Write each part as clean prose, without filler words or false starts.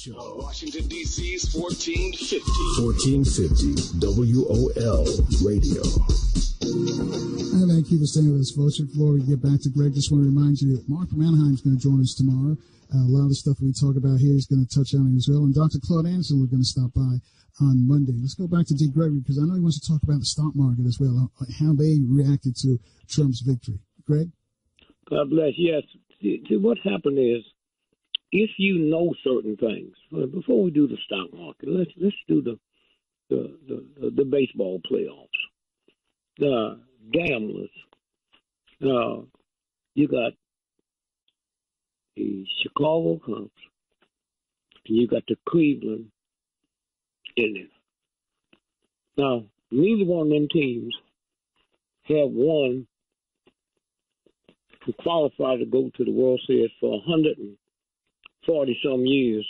Show. Washington, D.C.'s 1450. 1450 WOL Radio. Thank you for staying with us, folks. Before we get back to Greg, just want to remind you that Mark from Anaheim is going to join us tomorrow. A lot of the stuff we talk about here is going to touch on it as well. And Dr. Claude Anderson, we're going to stop by on Monday. Let's go back to D.Gregory, because I know he wants to talk about the stock market as well, how they reacted to Trump's victory. Greg? God bless. Yes. See, what happened is, if you know certain things, before we do the stock market, let's do the baseball playoffs. The gamblers. You got the Chicago Cubs, and you got the Cleveland Indians. Now, neither one of them teams have won to qualify to go to the World Series for 140-some years.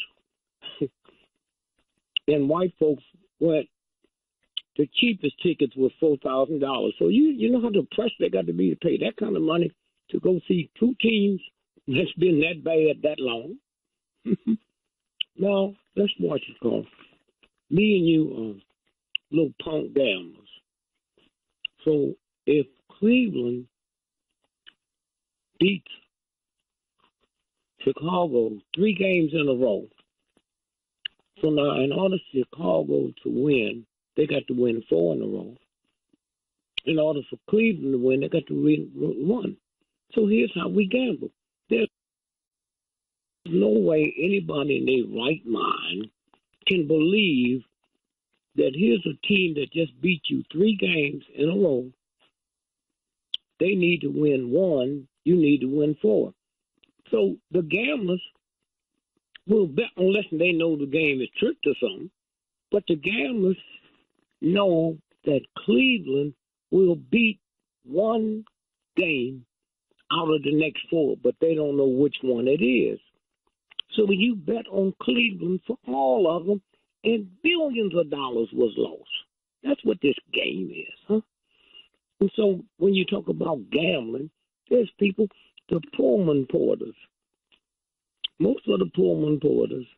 And white folks went, the cheapest tickets were $4,000. So you know how depressed they got to be to pay that kind of money to go see two teams that's been that bad that long. Now, let's watch it, Carl. Me and you are little punk gamblers. So if Cleveland beats Chicago 3 games in a row, so now in order for Chicago to win, they got to win 4 in a row. In order for Cleveland to win, they got to win 1. So here's how we gamble. There's no way anybody in their right mind can believe that here's a team that just beat you 3 games in a row. They need to win 1. You need to win 4. So the gamblers will bet unless they know the game is tricked or something. But the gamblers know that Cleveland will beat 1 game out of the next 4, but they don't know which one it is. So when you bet on Cleveland for all of them, and billions of dollars was lost. That's what this game is, huh? And so when you talk about gambling, there's people, the Pullman porters. Most of the Pullman porters,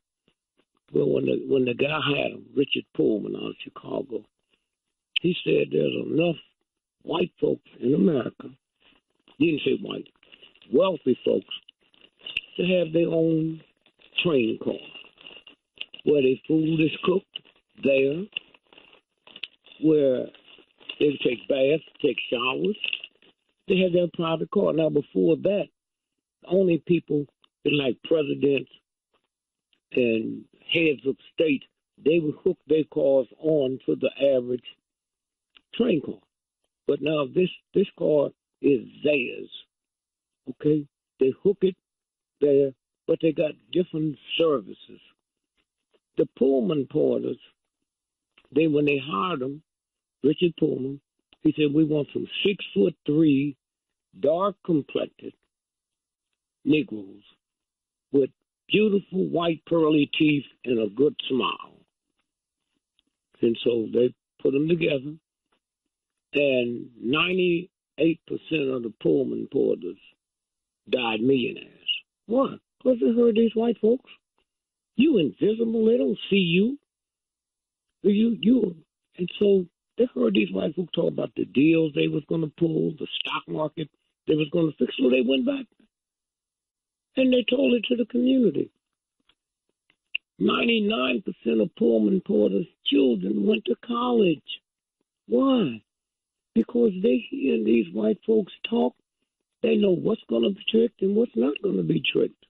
well, when the guy had him, Richard Pullman out of Chicago, he said there's enough white folks in America, he didn't say white, wealthy folks, to have their own train car where their food is cooked there, where they take baths, take showers. They have their private car. Now, before that, only people like presidents and heads of state, they would hook their cars on to the average train car. But now this car is theirs, okay? They hook it there, but they got different services. The Pullman porters, when they hired him, Richard Pullman, he said, we want some 6'3", dark-complected Negroes with beautiful white pearly teeth and a good smile. And so they put them together, and 98% of the Pullman porters died millionaires. Why? Because they heard these white folks. You invisible, they don't see you. And so they heard these white folks talk about the deals they was going to pull, the stock market they was going to fix. So they went back and they told it to the community. 99% of Pullman porters' children went to college. Why? Because they hear these white folks talk. They know what's going to be tricked and what's not going to be tricked.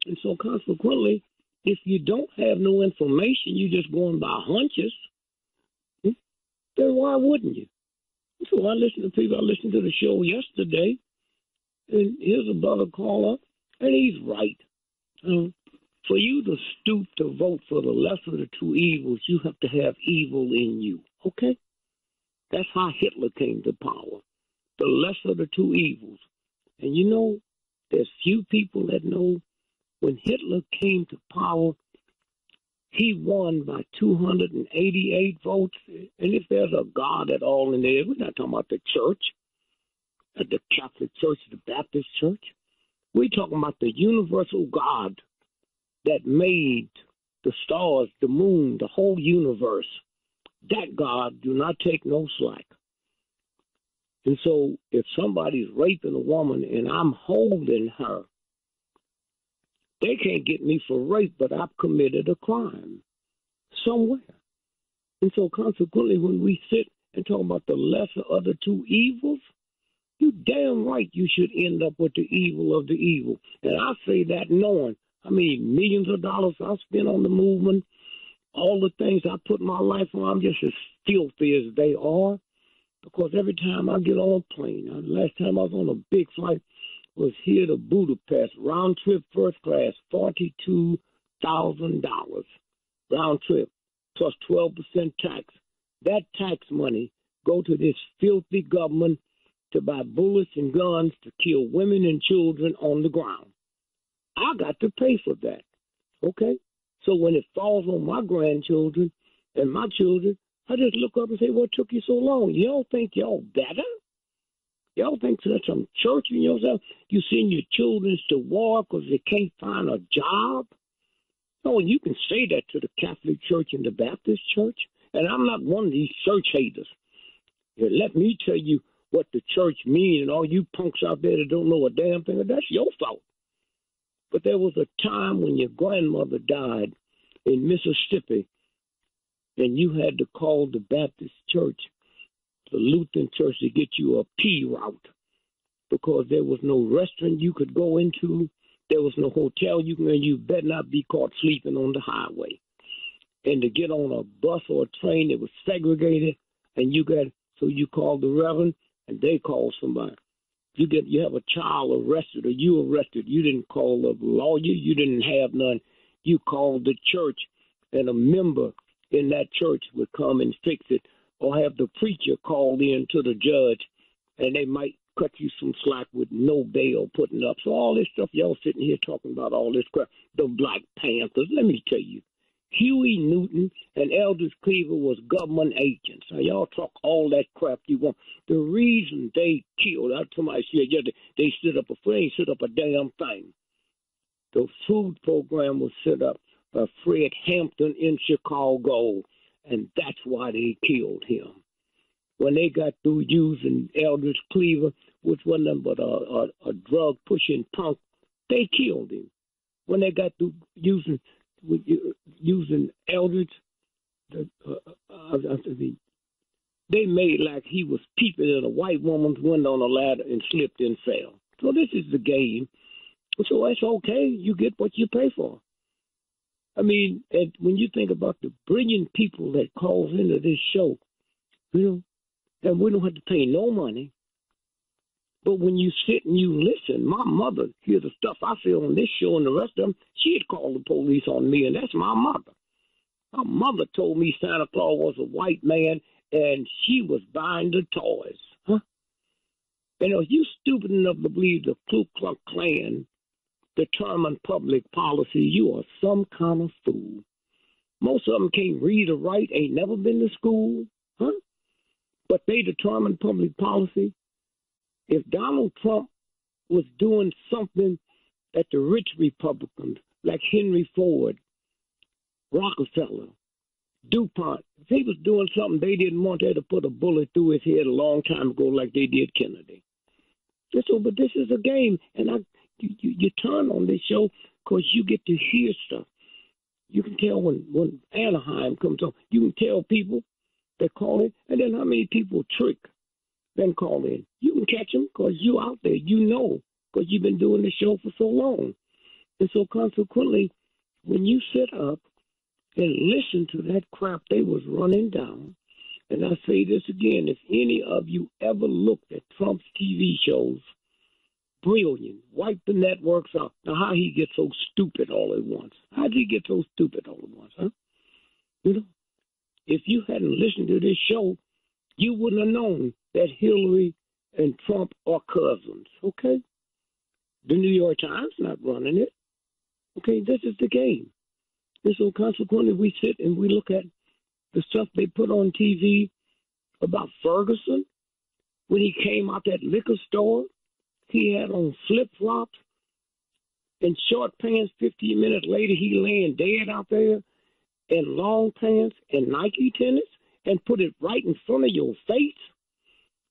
And so consequently, if you don't have no information, you just going by hunches, then why wouldn't you? So I listen to people. I listened to the show yesterday, and here's a brother call up, and he's right. For you to stoop to vote for the lesser of the 2 evils, you have to have evil in you, okay? That's how Hitler came to power, the lesser of the 2 evils. And you know, there's few people that know when Hitler came to power, he won by 288 votes. And if there's a God at all in there, we're not talking about the church, the Catholic Church, the Baptist Church. We're talking about the universal God that made the stars, the moon, the whole universe, that God do not take no slack. And so if somebody's raping a woman and I'm holding her, they can't get me for rape, but I've committed a crime somewhere. And so consequently, when we sit and talk about the lesser of the two evils, you damn right you should end up with the evil of the evil. And I say that knowing, millions of dollars I spent on the movement, all the things I put my life on, I'm just as filthy as they are. Because every time I get on a plane, last time I was on a big flight was here to Budapest, round trip first class, $42,000 round trip, plus 12% tax. That tax money go to this filthy government to buy bullets and guns to kill women and children on the ground. I got to pay for that, okay? So when it falls on my grandchildren and my children, I just look up and say, what took you so long? Y'all think y'all better? Y'all think there's some church in yourself? You send your children to war because they can't find a job? No, you can say that to the Catholic Church and the Baptist Church. And I'm not one of these church haters. Let me tell you what the church means, and all you punks out there that don't know a damn thing, that's your fault. But there was a time when your grandmother died in Mississippi, and you had to call the Baptist church, the Lutheran church, to get you a P route because there was no restaurant you could go into. There was no hotel you can, and you better not be caught sleeping on the highway. And to get on a bus or a train, it was segregated, and so you called the reverend, and they called somebody. You have a child arrested or you arrested. You didn't call the lawyer. You didn't have none. You called the church, and a member in that church would come and fix it, or have the preacher called in to the judge, and they might cut you some slack with no bail putting up. So all this stuff, y'all sitting here talking about all this crap, the Black Panthers, let me tell you, Huey Newton and Eldridge Cleaver was government agents. Now, y'all talk all that crap you want. The reason they killed, somebody said, yeah, they stood up a damn thing. The food program was set up by Fred Hampton in Chicago, and that's why they killed him. When they got through using Eldridge Cleaver, which wasn't nothing but a drug-pushing punk, they killed him. When they got through using Eldridge, they made like he was peeping in a white woman's window on a ladder and slipped and fell. So this is the game. So that's okay. You get what you pay for. And when you think about the brilliant people that calls into this show, and we don't have to pay no money. But when you sit and you listen, my mother hears the stuff I say on this show and the rest of them, she'd call the police on me, and that's my mother. My mother told me Santa Claus was a white man, and she was buying the toys. Huh? If you stupid enough to believe the Ku Klux Klan determined public policy, you are some kind of fool. Most of them can't read or write, ain't never been to school, huh? But they determine public policy. If Donald Trump was doing something that the rich Republicans, like Henry Ford, Rockefeller, DuPont, if he was doing something they didn't want, they to put a bullet through his head a long time ago like they did Kennedy. But this is a game, and you turn on this show because you get to hear stuff. You can tell when Anaheim comes on, you can tell people that call in, and then how many people trick then call in. You can catch them because you out there. You know because you've been doing the show for so long. And so consequently, when you sit up and listen to that crap they was running down, and I say this again, if any of you ever looked at Trump's TV shows, brilliant, wipe the networks out. Now, how he get so stupid all at once? How did he get so stupid all at once, huh? If you hadn't listened to this show, you wouldn't have known that Hillary and Trump are cousins, okay? The New York Times not running it. Okay, this is the game. And so consequently, we sit and we look at the stuff they put on TV about Ferguson. When he came out that liquor store, he had on flip-flops in short pants. 15 minutes later, he laying dead out there in long pants and Nike tennis and put it right in front of your face.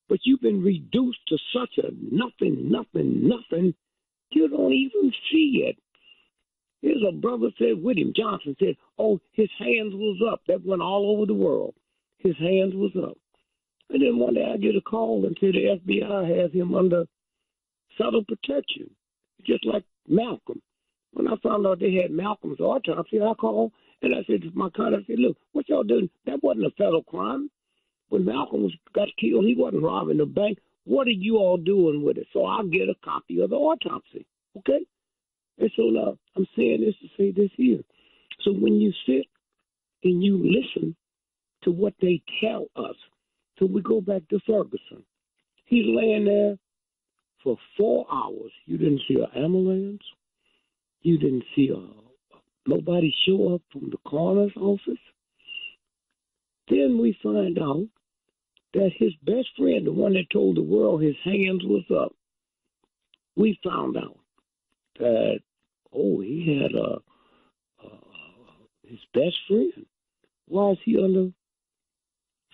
But you've been reduced to such a nothing. You don't even see it. Here's a brother said, William Johnson said, oh, his hands was up. That went all over the world. His hands was up. And then one day I get a call and say the FBI has him under federal protection, just like Malcolm. When I found out they had Malcolm's autopsy, I called and I said to my colleague, I said, look, what y'all doing? That wasn't a federal crime. When Malcolm got killed, he wasn't robbing the bank. What are you all doing with it? So I'll get a copy of the autopsy, okay? And so now I'm saying this to say this here. So when you sit and you listen to what they tell us, so we go back to Ferguson. He's laying there for 4 hours. You didn't see an ambulance. You didn't see nobody show up from the coroner's office. Then we find out that his best friend, the one that told the world his hands was up, we found out that, he had his best friend. Why is he under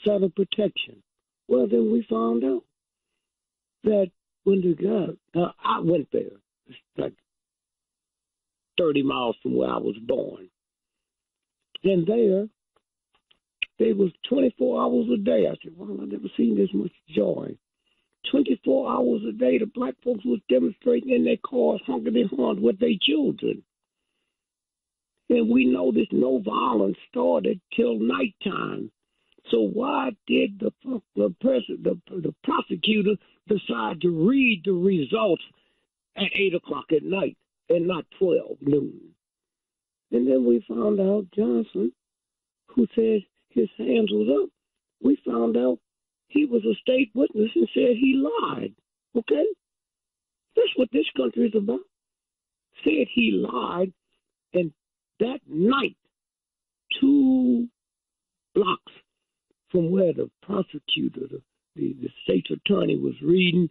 federal protection? Well, then we found out that when the guy, now I went there, it's like 30 miles from where I was born. And there was 24 hours a day. I said, well, I've never seen this much joy. 24 hours a day, the black folks was demonstrating in their cars, honking their horns with their children. And we know this no violence started till nighttime. So why did the prosecutor decide to read the results at 8 o'clock at night and not 12 noon? And then we found out Johnson, who said his hands was up, we found out he was a state witness and said he lied. Okay? That's what this country is about. Said he lied, and that night, 2 blocks from where the prosecutor, the state's attorney was reading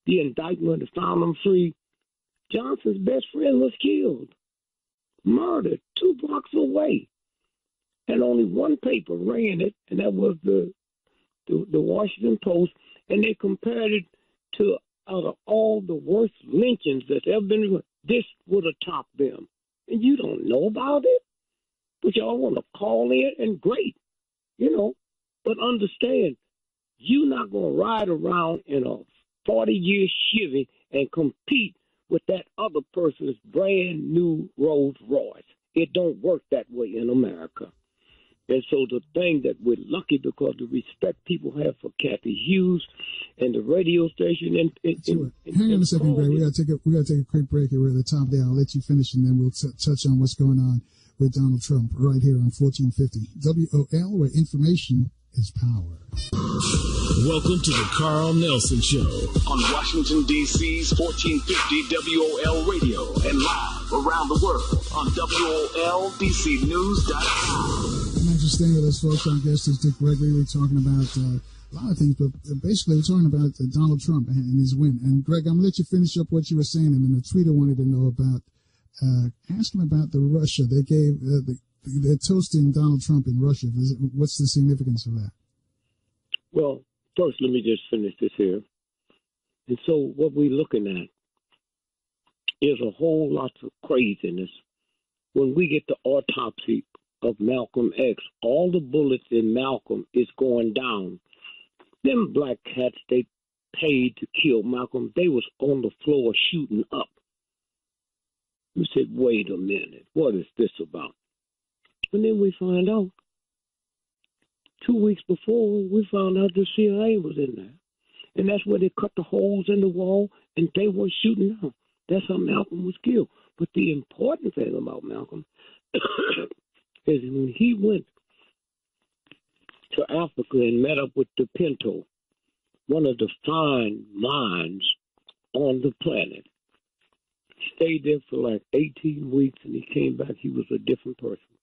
the indictment and found him free, Johnson's best friend was killed, murdered 2 blocks away. And only one paper ran it, and that was the Washington Post, and they compared it to, out of all the worst lynchings that's ever been, this would have topped them. And you don't know about it, but y'all want to call in, and great, But understand, you're not going to ride around in a 40-year Chevy and compete with that other person's brand new Rolls Royce. It don't work that way in America. And so the thing that we're lucky because the respect people have for Kathy Hughes and the radio station. Hang on a second, Greg. We got to take a quick break here. We're at the top there. I'll let you finish, and then we'll touch on what's going on with Donald Trump right here on 1450 WOL, where information is power. Welcome to the Carl Nelson Show on Washington, D.C.'s 1450 WOL radio and live around the world on WOLDCnews.com. Thanks for staying with us, folks. Our guest is D.Gregory. We're talking about a lot of things, but basically we're talking about Donald Trump and his win. And, Greg, I'm going to let you finish up what you were saying. And then the tweeter wanted to know about, ask him about the Russia. They gave, they're toasting Donald Trump in Russia. What's the significance of that? Well, first, let me just finish this here. And so what we're looking at is a whole lot of craziness. When we get the autopsy of Malcolm X, all the bullets in Malcolm is going down. Them black cats they paid to kill Malcolm, they was on the floor shooting up. We said, wait a minute, what is this about? And then we find out, 2 weeks before, we found out the CIA was in there. And that's where they cut the holes in the wall and they were shooting out. That's how Malcolm was killed. But the important thing about Malcolm is when he went to Africa and met up with the Pinto, one of the fine minds on the planet. He stayed there for like 18 weeks and he came back. He was a different person.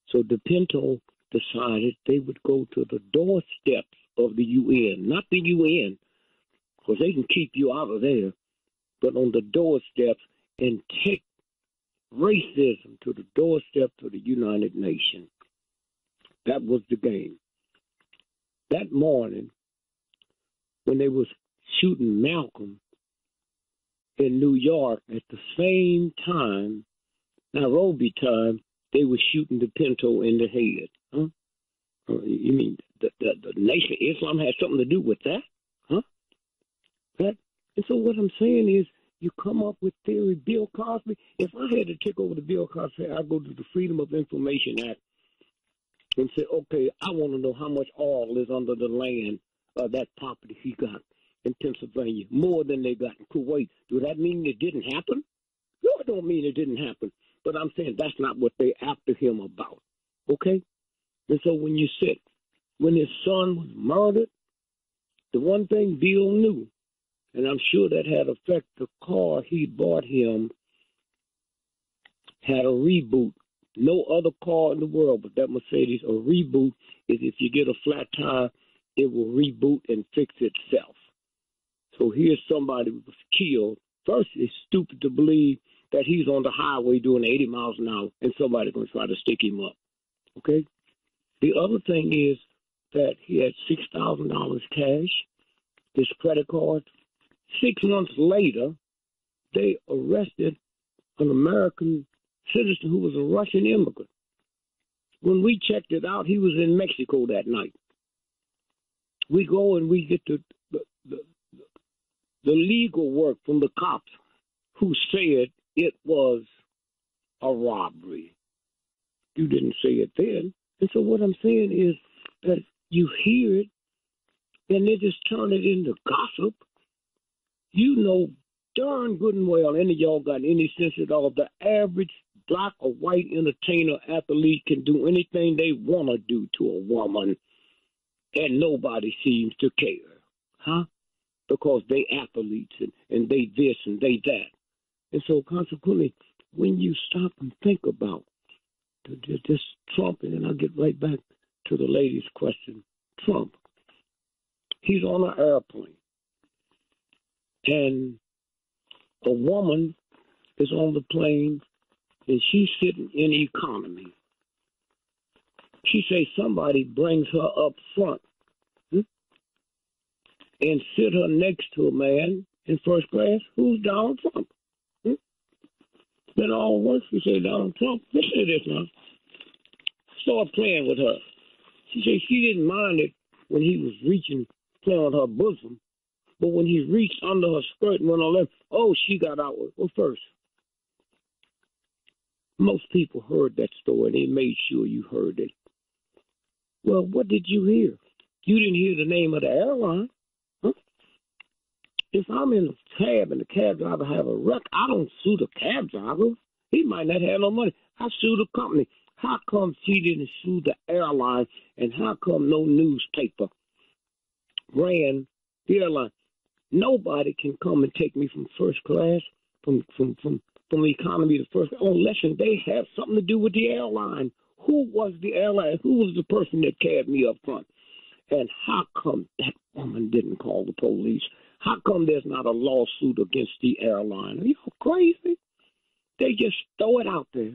So the Pinto decided they would go to the doorsteps of the UN, not the UN, because they can keep you out of there, but on the doorsteps and take racism to the doorstep of the United Nations. That was the game. That morning, when they was shooting Malcolm in New York, at the same time, Nairobi time, they were shooting the Pinto in the head. Huh? You mean the Nation of Islam has something to do with that? Huh? That, and so what I'm saying is, you come up with theory. Bill Cosby, if I had to take over the Bill Cosby, I'd go to the Freedom of Information Act and say, okay, I want to know how much oil is under the land of that property he got in Pennsylvania, more than they got in Kuwait. Does that mean it didn't happen? No, it don't mean it didn't happen. But I'm saying that's not what they after him about. Okay? And so when you sit, when his son was murdered, the one thing Bill knew, and I'm sure that had affected the car he bought him, had a reboot. No other car in the world but that Mercedes, a reboot is if you get a flat tire, it will reboot and fix itself. So here's somebody who was killed. First, it's stupid to believe that he's on the highway doing 80 miles an hour and somebody's going to try to stick him up. Okay? The other thing is that he had $6,000 cash, his credit card. 6 months later, they arrested an American citizen who was a Russian immigrant. When we checked it out, he was in Mexico that night. We go and we get the legal work from the cops who said it was a robbery. You didn't say it then. And so what I'm saying is that you hear it and they just turn it into gossip. You know darn good and well, any of y'all got any sense at all, the average black or white entertainer athlete can do anything they want to do to a woman, and nobody seems to care, huh? Because they athletes and they this and they that. And so consequently, when you stop and think about this Trump, and then I'll get right back to the lady's question, Trump, he's on an airplane, and a woman is on the plane, and she's sitting in economy. She says somebody brings her up front and sit her next to a man in first class who's Donald Trump. Then all at once, she said, Donald Trump, listen to this now. Start playing with her. She said she didn't mind it when he was reaching, playing on her bosom. But when he reached under her skirt and went on left, oh, she got out. Well, first, most people heard that story, and they made sure you heard it. Well, what did you hear? You didn't hear the name of the airline. Huh? If I'm in a cab and the cab driver have a wreck, I don't sue the cab driver. He might not have no money. I sue the company. How come she didn't sue the airline, and how come no newspaper ran the airline? Nobody can come and take me from first class, from economy to first class, unless they have something to do with the airline. Who was the airline? Who was the person that carried me up front? And how come that woman didn't call the police? How come there's not a lawsuit against the airline? Are you crazy? They just throw it out there,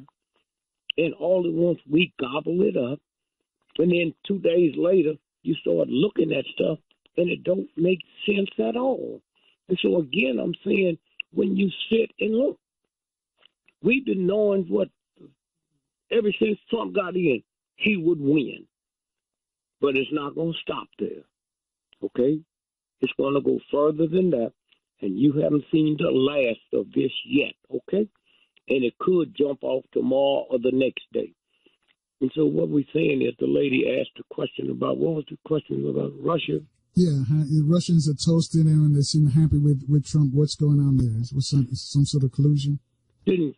and all at once we gobble it up, and then 2 days later you start looking at stuff, and it don't make sense at all. And so again, I'm saying, when you sit and look, we've been knowing what, ever since Trump got in, he would win. But it's not going to stop there, okay? It's going to go further than that, and you haven't seen the last of this yet, okay? And it could jump off tomorrow or the next day. And so what we're saying is, the lady asked a question about, what was the question about Russia? Yeah, the Russians are toasting him and they seem happy with Trump. What's going on there? Is some sort of collusion? Didn't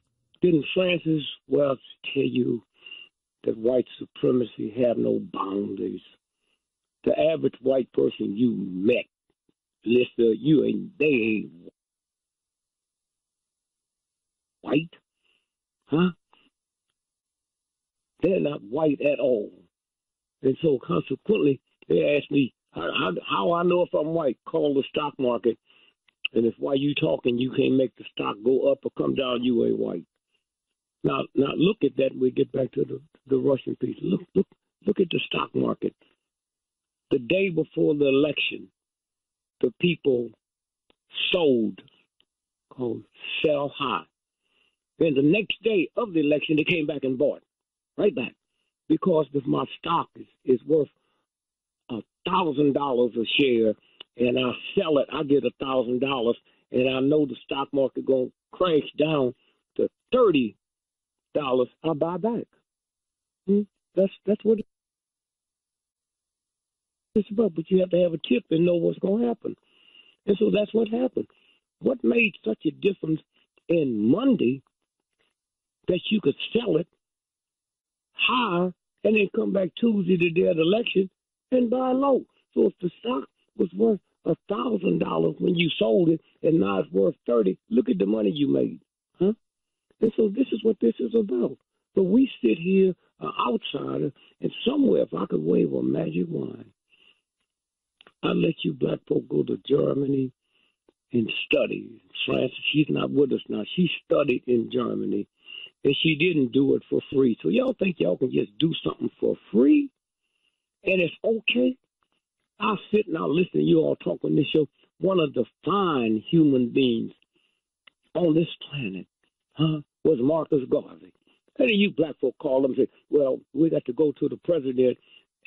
Francis Welch tell you that white supremacy have no boundaries? The average white person you met, Lister, they ain't white, huh? They're not white at all. And so consequently, they asked me, how I know if I'm white? Call the stock market. And if while you talking, you can't make the stock go up or come down, you ain't white. Now look at that. We get back to the Russian piece. Look at the stock market. The day before the election, the people sold, called sell high. Then the next day of the election, they came back and bought right back, because if my stock is worth $1,000 a share, and I sell it, I get $1,000, and I know the stock market gonna crash down to $30. I buy back. That's what it's about. But you have to have a tip and know what's gonna happen, and so that's what happened. What made such a difference in Monday that you could sell it high and then come back Tuesday, the day of the election, and buy low? So if the stock was worth $1,000 when you sold it, and now it's worth $30, look at the money you made, huh? And so this is what this is about. So we sit here, an outsider, and somewhere, if I could wave a magic wand, I'd let you black folk go to Germany and study. France, she's not with us now. She studied in Germany, and she didn't do it for free. So y'all think y'all can just do something for free, and it's okay? I sit and I listen to you all talk on this show. One of the fine human beings on this planet, was Marcus Garvey. And then you black folk call them and say, well, we got to go to the president,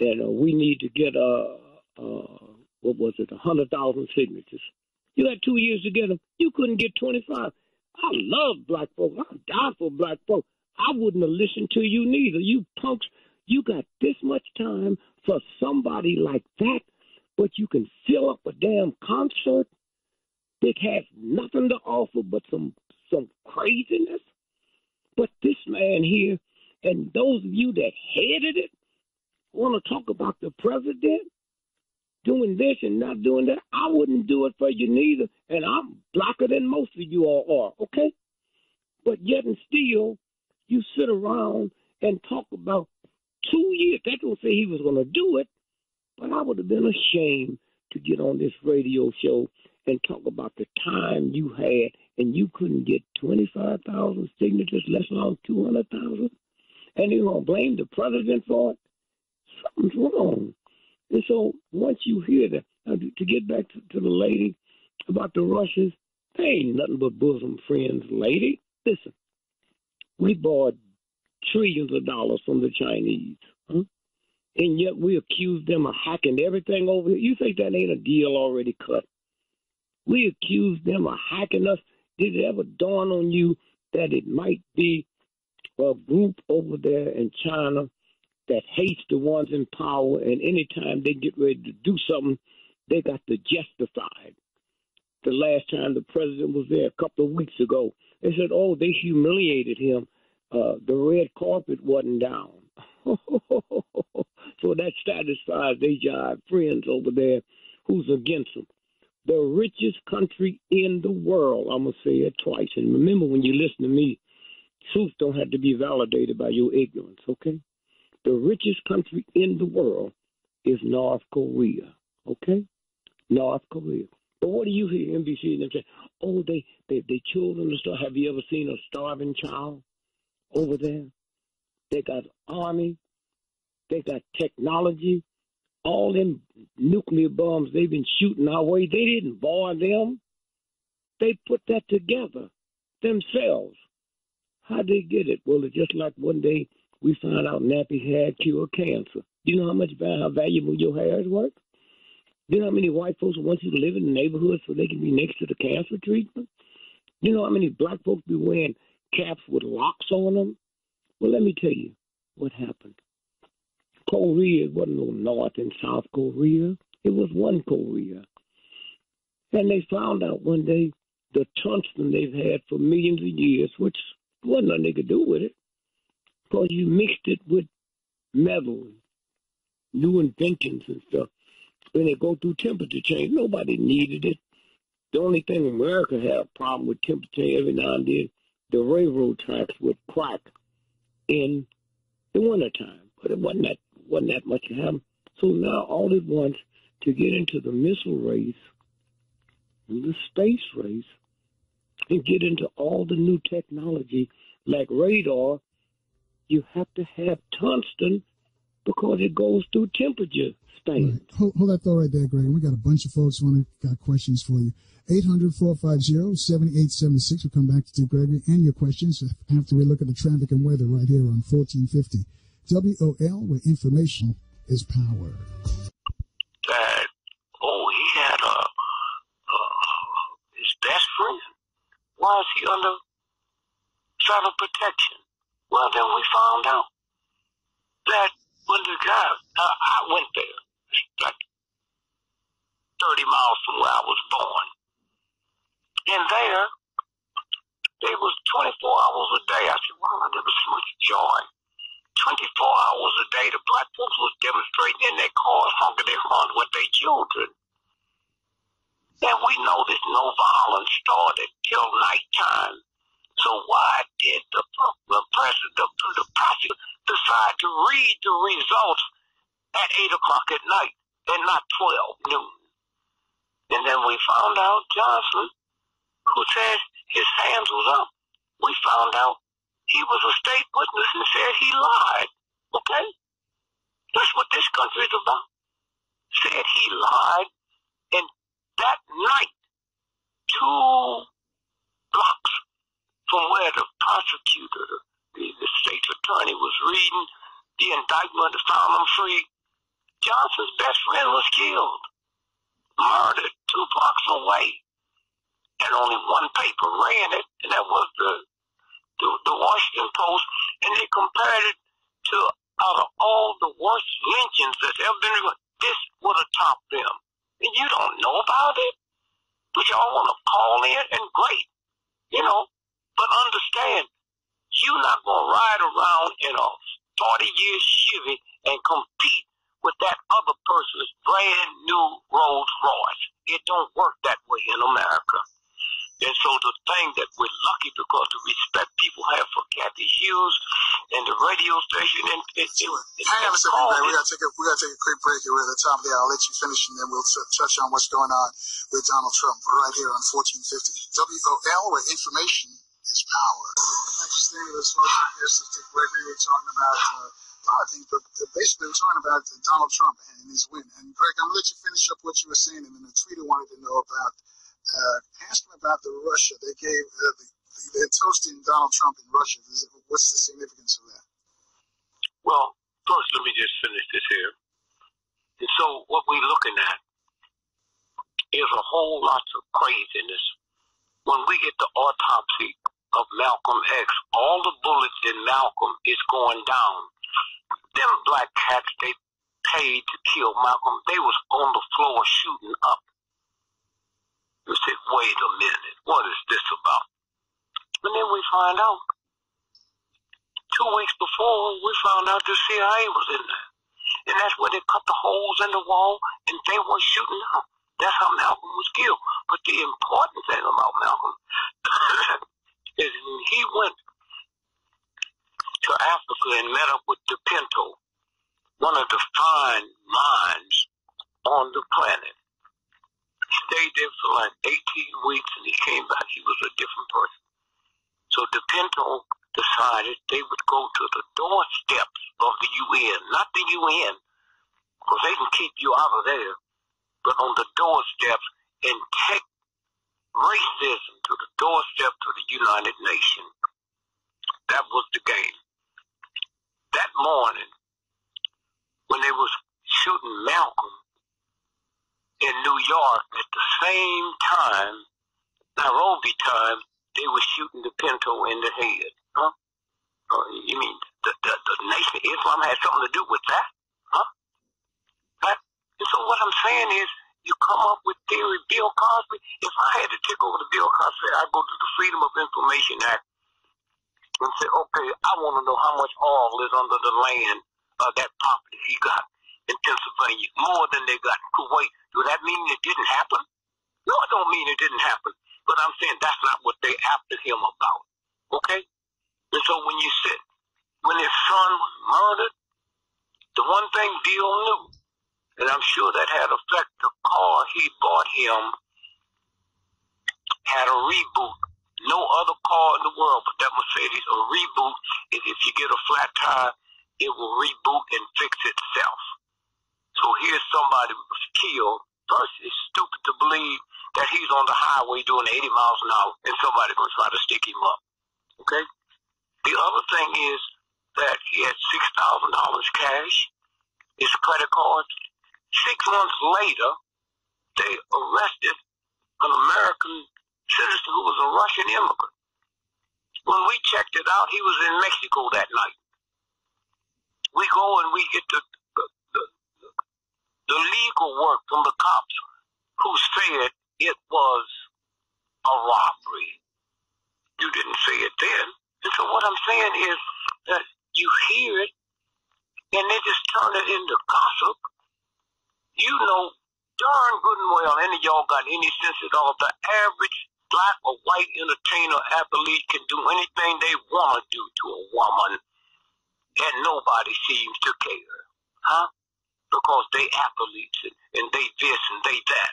and we need to get, 100,000 signatures. You had 2 years to get them. You couldn't get 25. I love black folk. I die for black folk. I wouldn't have listened to you neither. You punks, you got this much time for somebody like that, but you can fill up a damn concert that has nothing to offer but some craziness. But this man here, and those of you that hated it, want to talk about the president doing this and not doing that. I wouldn't do it for you neither, and I'm blacker than most of you all are, okay? But yet and still, you sit around and talk about 2 years. They don't say he was going to do it, but I would have been ashamed to get on this radio show and talk about the time you had, and you couldn't get 25,000 signatures, less than 200,000, and you're going to blame the president for it? Something's wrong. And so once you hear that, now to get back to the lady about the Russians, they ain't nothing but bosom friends, lady. Listen, we bought trillions of dollars from the Chinese, and yet we accuse them of hacking everything over here. You think that ain't a deal already cut? We accuse them of hacking us. Did it ever dawn on you that it might be a group over there in China that hates the ones in power, and anytime they get ready to do something, they got to justify it? The last time the president was there a couple of weeks ago, they said, oh, they humiliated him. The red carpet wasn't down. So that satisfies they jive friends over there who's against them. The richest country in the world, I'm going to say it twice. And remember, when you listen to me, truth don't have to be validated by your ignorance, okay? The richest country in the world is North Korea, okay? North Korea. But what do you hear NBC and them say? Oh, they children and stuff. Have you ever seen a starving child over there? They got army. They got technology. All them nuclear bombs they've been shooting our way, they didn't buy them. They put that together themselves. How'd they get it? Well, it's just like one day we found out nappy hair cured cancer. You know how valuable your hair is worth? You know how many white folks want you to live in the neighborhood so they can be next to the cancer treatment? You know how many black folks be wearing caps with locks on them? Well, let me tell you what happened. Korea wasn't no North and South Korea. It was one Korea. And they found out one day the tungsten they've had for millions of years, which wasn't nothing they could do with it, because you mixed it with metal, new inventions and stuff. When they go through temperature change, nobody needed it. The only thing America had a problem with temperature change every now and then, the railroad tracks would crack in the wintertime. But it wasn't that much to happen. So now all it wants to get into the missile race, and the space race, and get into all the new technology like radar, you have to have tungsten because it goes through temperature stains. Right. Hold that thought right there, Greg. We got a bunch of folks who got questions for you. 800-450-7876. We'll come back to D.Gregory and your questions after we look at the traffic and weather right here on 1450 WOL, where information is power. That, he had his best friend. Why is he under child protection? Well, then we found out that when the guy, I went there, like 30 miles from where I was born. And there, they was 24 hours a day. I said, wow, there was so much joy. 24 hours a day, the black folks was demonstrating in their cars, honking their horns with their children. And we know that no violence started till nighttime. So why did the president, the prosecutor, decide to read the results at 8 o'clock at night and not 12 noon? And then we found out Johnson, who said his hands was up, we found out he was a state witness and said he lied. Okay? That's what this country is about. Said he lied, and that night, 2 blocks from where the prosecutor, the state's attorney, was reading the indictment and found him free, Johnson's best friend was killed, murdered 2 blocks away. And only one paper ran it, and that was the Washington Post, and they compared it to, out of all the worst lynchings that's ever been recorded, this would have topped them. And you don't know about it, but y'all want to call in, and great, but understand, you're not going to ride around in a 40-year Chevy and compete with that other person's brand new Rolls Royce. It don't work that way in America. And so the thing that we're lucky because the respect people have for Kathy Hughes and the radio station and hang on a second, Greg. We gotta take a quick break here. We're at the top of the hour. I'll let you finish and then we'll touch on what's going on with Donald Trump right here on 1450 WOL, where information is power. I just think of this whole thing, D.Gregory, we're talking about a lot of things, but basically we're talking about Donald Trump and his win. And Greg, I'm gonna let you finish up what you were saying, and then the tweeter wanted to know about ask him about the Russia. They gave they're toasting Donald Trump in Russia. What's the significance of that? Well, first let me just finish this here. And so what we're looking at is a whole lot of craziness. When we get the autopsy of Malcolm X, all the bullets in Malcolm is going down. Them black cats they paid to kill Malcolm, they was on the floor shooting up. You say, wait a minute, what is this about? And then we find out, 2 weeks before, we found out the CIA was in there. And that's where they cut the holes in the wall, and they were shooting out. That's how Malcolm was killed. But the important thing about Malcolm is when he went to Africa and met up with the Pinto, one of the fine minds on the planet. He stayed there for like 18 weeks and he came back. He was a different person. So the Pinto decided they would go to the doorsteps of the UN, not the UN, because they can keep you out of there, but on the doorsteps and take racism to the doorstep to the United Nations. That was the game. That morning, when they was shooting Malcolm in New York, at the same time, Nairobi time, they were shooting the Pinto in the head. Huh? You mean the Nation of Islam had something to do with that? Huh? And so what I'm saying is, you come up with theory, Bill Cosby. If I had to take over the Bill Cosby, I'd go to the Freedom of Information Act and say, okay, I want to know how much oil is under the land of that property he got in Pennsylvania, more than they got in Kuwait. Do that mean it didn't happen? No, it don't mean it didn't happen. But I'm saying that's not what they after him about. Okay? And so when his son was murdered, the one thing Bill knew, and I'm sure that had effect, the car he bought him had a reboot no other car in the world but that Mercedes. A reboot is if you get a flat tire, it will reboot and fix itself. So here's somebody who was killed. First, it's stupid to believe that he's on the highway doing 80 miles an hour and somebody's going to try to stick him up. Okay? The other thing is that he had $6,000 cash, his credit card. 6 months later, they arrested an American citizen who was a Russian immigrant. When we checked it out, he was in Mexico that night. We go and we get the legal work from the cops who said it was a robbery. You didn't say it then. And so what I'm saying is that you hear it and they just turn it into gossip. You know darn good and well any of y'all got any sense at all. The average black or white entertainer athlete can do anything they want to do to a woman and nobody seems to care. Huh? Because they athletes and they this and they that.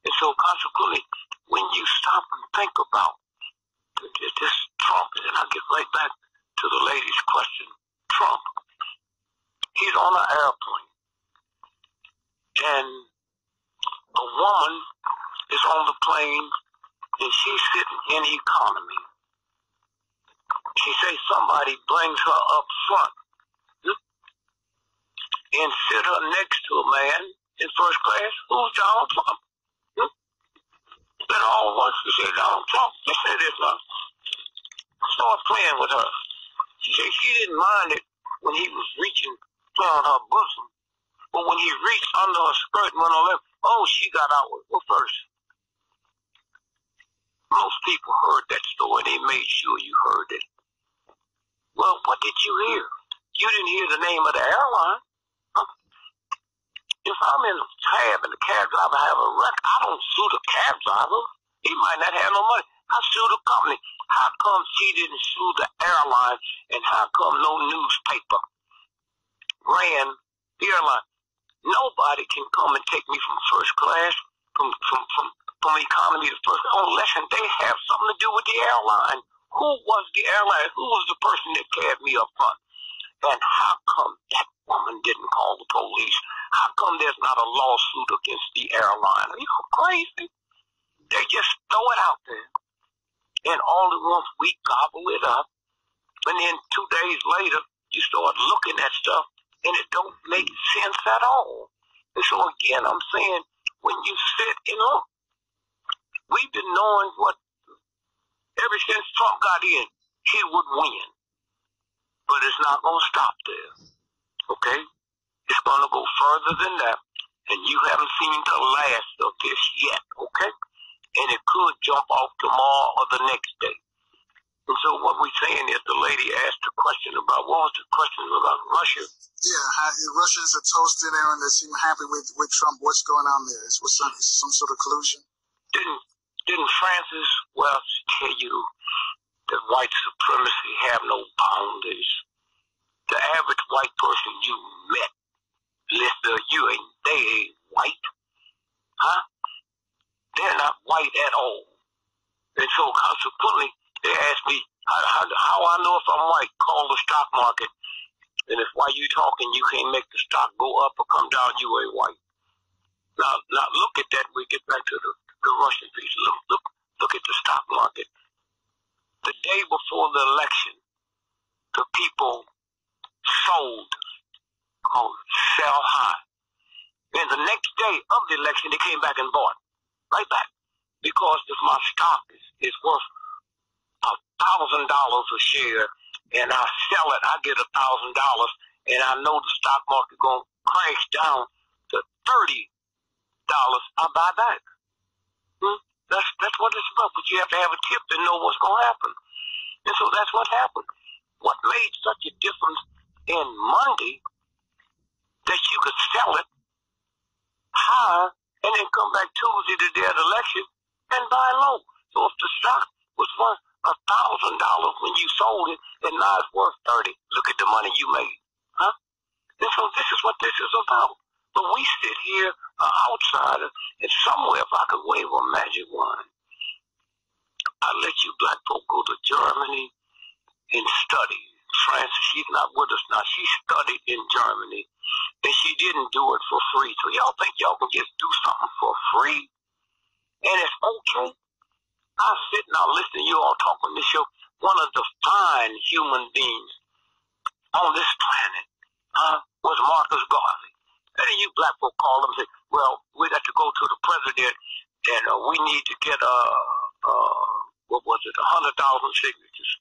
And so consequently, when you stop and think about this Trump, and I'll get right back to the lady's question, Trump, he's on an airplane, and a woman is on the plane, and she's sitting in economy. She says somebody brings her up front and sit her next to a man in first class who's Donald Trump. Then all at once she said, Donald Trump, listen to this now. Start playing with her. She said she didn't mind it when he was reaching on her bosom, but when he reached under her skirt and went on left, oh, she got out well first. Most people heard that story. They made sure you heard it. Well, what did you hear? You didn't hear the name of the airline. If I'm in a cab and the cab driver have a wreck, I don't sue the cab driver. He might not have no money. I sue the company. How come she didn't sue the airline, and how come no newspaper ran the airline? Nobody can come and take me from first class, from economy to first class, unless they have something to do with the airline. Who was the airline? Who was the person that cabbed me up front? And how come that woman didn't call the police? How come there's not a lawsuit against the airline? Are you crazy? They just throw it out there. And all at once we gobble it up. And then 2 days later, you start looking at stuff and it don't make sense at all. And so again, I'm saying, when you sit and look, we've been knowing what, ever since Trump got in, he would win. But it's not going to stop there. Okay? It's going to go further than that. And you haven't seen the last of this yet. Okay? And it could jump off tomorrow or the next day. And so what we're saying is the lady asked a question about, what was the question about Russia? Yeah, Russians are toasted there and they seem happy with Trump. What's going on there? Is some sort of collusion? Didn't Francis Welch tell you that white supremacy have no boundaries? The average white person you met, listener, they ain't white. Huh? They're not white at all. And so consequently, they asked me how I know if I'm white. Call the stock market. And if while you talking, you can't make the stock go up or come down, you ain't white. Now look at that. We get back to the Russian piece. Look at the stock market. The day before the election, the people sold, sell high. And the next day of the election, they came back and bought. Right back. Because if my stock is worth $1,000 a share, and I sell it, I get $1,000, and I know the stock market going to crash down to $30, I buy back. That's what it's about. But you have to have a tip to know what's going to happen. And so that's what happened. What made such a difference in Monday that you could sell it high and then come back Tuesday, the day of the election, and buy low. So if the stock was worth $1,000 when you sold it, and now it's worth $30, look at the money you made. Huh? And so this is what this is about. But we sit here, an outsider, and somewhere if I could wave a magic wand, I let you black folk go to Germany and study. France, she's not with us now. She studied in Germany, and she didn't do it for free. So y'all think y'all can just do something for free? And it's okay? I sit now listening to you all talk on this show. One of the fine human beings on this planet was Marcus Garvey. And then you black folk call him and say, well, we got to go to the president, and we need to get, 100,000 signatures.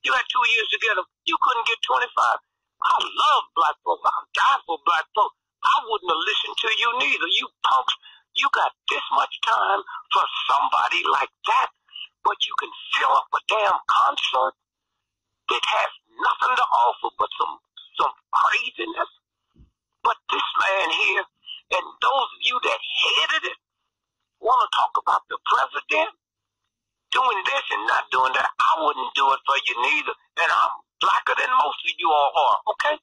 You had 2 years to get them. You couldn't get 25. I love black folk. I die for black folk. I wouldn't have listened to you neither. You punks, you got this much time for somebody like that, but you can fill up a damn concert that has nothing to offer but some craziness. But this man here, and those of you that hated it, want to talk about the president doing this and not doing that. I wouldn't do it for you neither, and I'm blacker than most of you all are, okay?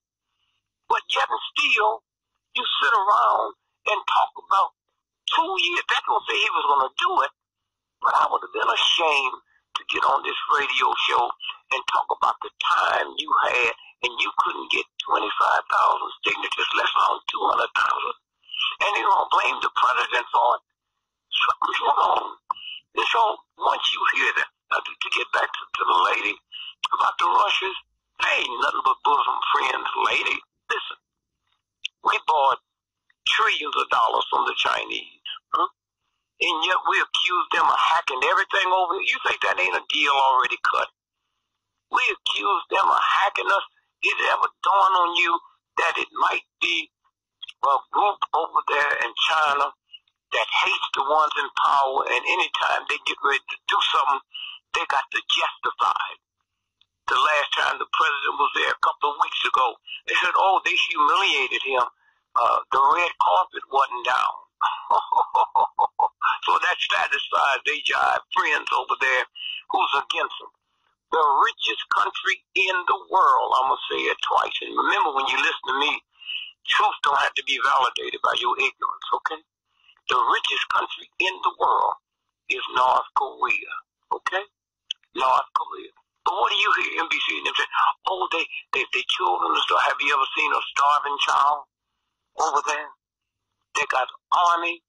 But yet and still, you sit around and talk about 2 years. That don't say he was going to do it, but I would have been ashamed to get on this radio show and talk about the time you had and you couldn't get 25,000 signatures, less than 200,000. And you don't blame the president for it. Something's wrong. And so once you hear that, to get back to the lady about the Russians, they ain't nothing but bosom friends, lady. Listen, we bought trillions of dollars from the Chinese, and yet we accuse them of hacking everything over. You think that ain't a deal already cut? We accuse them of hacking us. Did it ever dawn on you that it might be a group over there in China that hates the ones in power, and anytime they get ready to do something, they got to justify it? The last time the president was there a couple of weeks ago, they said, oh, they humiliated him. The red carpet wasn't down. So that satisfies they jive friends over there who's against them. The richest country in the world, I'm going to say it twice. And remember, when you listen to me, truth don't have to be validated by your ignorance, okay? The richest country in the world is North Korea, okay? North Korea. But what do you hear NBC and them say? Oh, they children and stuff. Have you ever seen a starving child over there? They got army.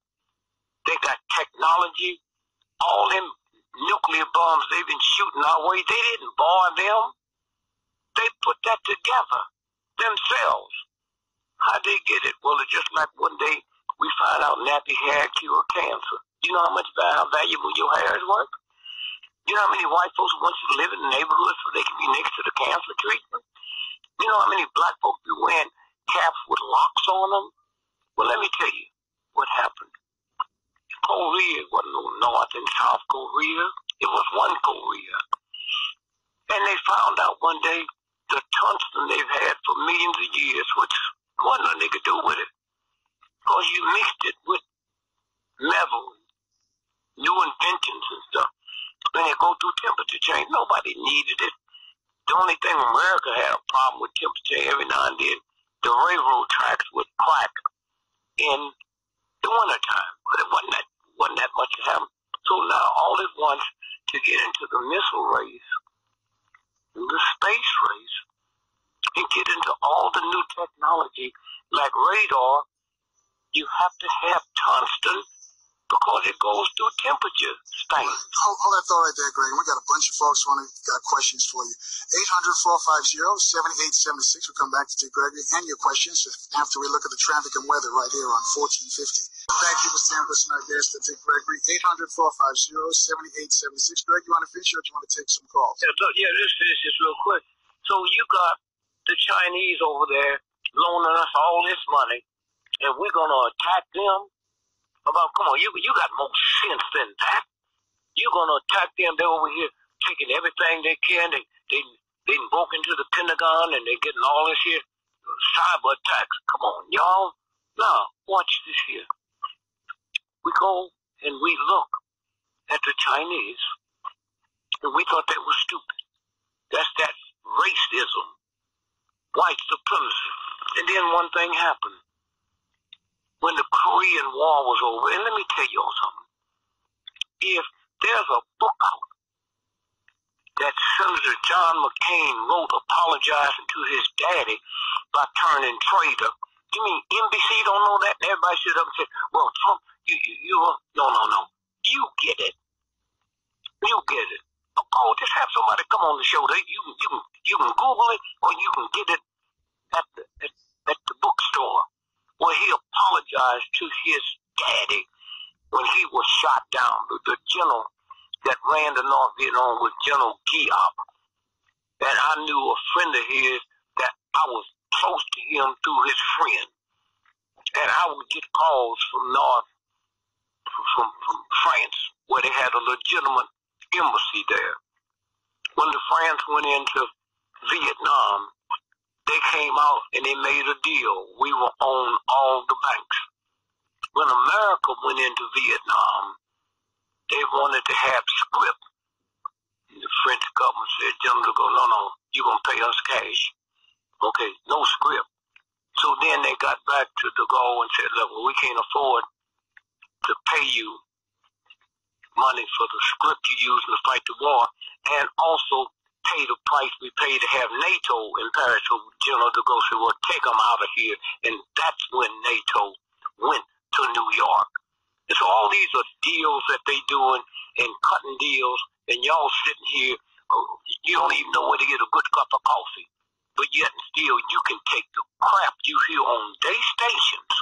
They got technology. All them nuclear bombs they've been shooting our way, they didn't borrow them. They put that together themselves. How'd they get it? Well, it's just like one day we find out nappy hair cure cancer. You know how valuable your hair is worth? You know how many white folks want you to live in the neighborhood so they can be next to the cancer treatment? You know how many black folks be wearing caps with locks on them? Well, let me tell you what happened. Korea wasn't no North and South Korea. It was one Korea. And they found out one day the tungsten they've had for millions of years, which wasn't nothing they could do with it. Because you mixed it with metal, new inventions and stuff. When they go through temperature change, nobody needed it. The only thing America had a problem with temperature every now and then, the railroad tracks would crack in the wintertime. But it wasn't that much to happen. So now all it wants to get into the missile race, the space race, and get into all the new technology like radar, you have to have tungsten because it goes through temperature stains. Hold that thought right there, Greg. We got a bunch of folks got questions for you. 800-450-7876. We'll come back to D.Gregory and your questions after we look at the traffic and weather right here on 1450. Thank you for staying with us and our guest, D.Gregory. 800-450-7876. Greg, you want to finish or do you want to take some calls? Yeah, just finish this real quick. So you got the Chinese over there loaning us all this money, and we're going to attack them? Come on, you got more sense than that. You're going to attack them. They're over here taking everything they can. They broke into the Pentagon, and they're getting all this here cyber attacks. Come on, y'all. Now, watch this here. We go and we look at the Chinese, and we thought they were stupid. That's that racism, white supremacy. And then one thing happened. When the Korean War was over, and let me tell y'all something. If there's a book out that Senator John McCain wrote apologizing to his daddy by turning traitor. You mean NBC don't know that? And everybody stood up and said, well, Trump, no. You get it. You get it. Oh, just have somebody come on the show. You can Google it, or you can get it at the bookstore, where he apologized to his daddy when he was shot down. The general that ran the North Vietnam was General Giap. And I knew a friend of his that I was close to him through his friend. And I would get calls from France, where they had a legitimate embassy there. When the France went into Vietnam, they came out and they made a deal. We will own all the banks. When America went into Vietnam, they wanted to have scrip. The French government said, gentlemen, no, you're going to pay us cash. Okay, no scrip. So then they got back to de Gaulle and said, look, we can't afford to pay you money for the scrip you use to fight the war, and also pay the price we pay to have NATO in Paris. So General de Gaulle said, well, take them out of here. And that's when NATO went to New York. And so all these are deals that they doing and cutting deals, and y'all sitting here, you don't even know where to get a good cup of coffee. But yet and still, you can take the crap you hear on their stations,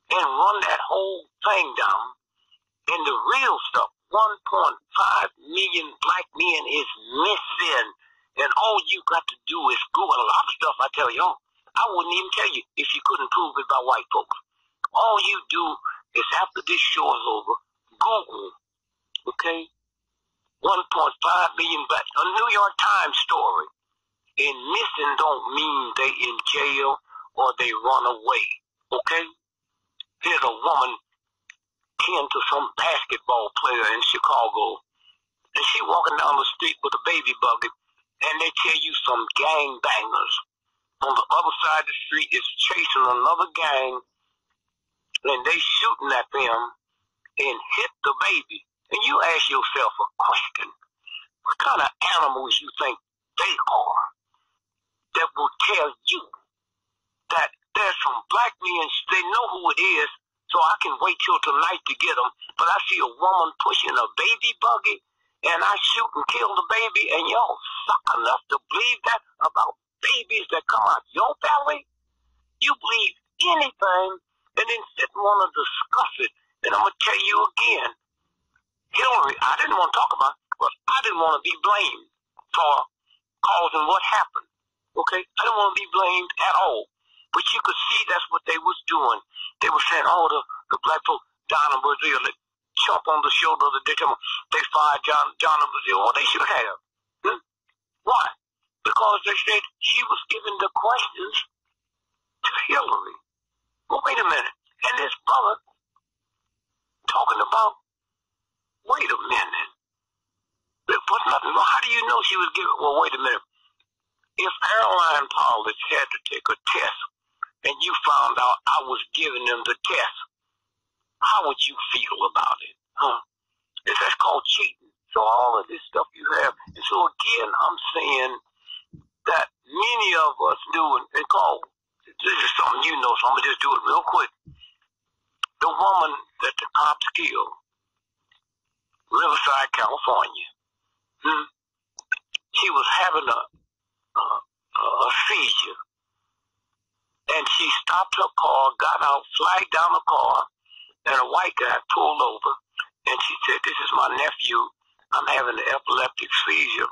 and run that whole thing down. And the real stuff, 1.5 million black men is missing. And all you got to do is Google. A lot of stuff I tell y'all, I wouldn't even tell you if you couldn't prove it by white folks. All you do is after this show is over, Google, okay? 1.5 million black, a New York Times story. And missing don't mean they in jail or they run away, okay? Here's a woman kin to some basketball player in Chicago, and she walking down the street with a baby buggy, and they tell you some gangbangers on the other side of the street is chasing another gang, and they shooting at them and hit the baby. And you ask yourself a question: what kind of animals you think they are that will tell you that there's some black men, they know who it is, so I can wait till tonight to get them, but I see a woman pushing a baby buggy, and I shoot and kill the baby, and y'all suck enough to believe that about babies that come out your belly? You believe anything, and then sit and want to discuss it. And I'm going to tell you again, Hillary, I didn't want to talk about it, but I didn't want to be blamed for causing what happened. Okay? I didn't want to be blamed at all. But you could see that's what they was doing. They were saying, oh, the black folk, John and Brazil, they jump on the shoulder of the day. They fired John and Brazil. Well, they should have. Why? Because they said she was giving the questions to Hillary. Well, wait a minute. And this brother talking about, wait a minute. There was nothing wrong. How do you know she was giving? Well, wait a minute. If airline pilots had to take a test and you found out I was giving them the test, how would you feel about it? That's called cheating. So all of this stuff you have. And so again, I'm saying that many of us do, and this is something you know, so I'm going to just do it real quick. The woman that the cops killed, Riverside, California, she was having a seizure, and she stopped her car, got out, flagged down the car, and a white guy pulled over, and she said, this is my nephew, I'm having an epileptic seizure,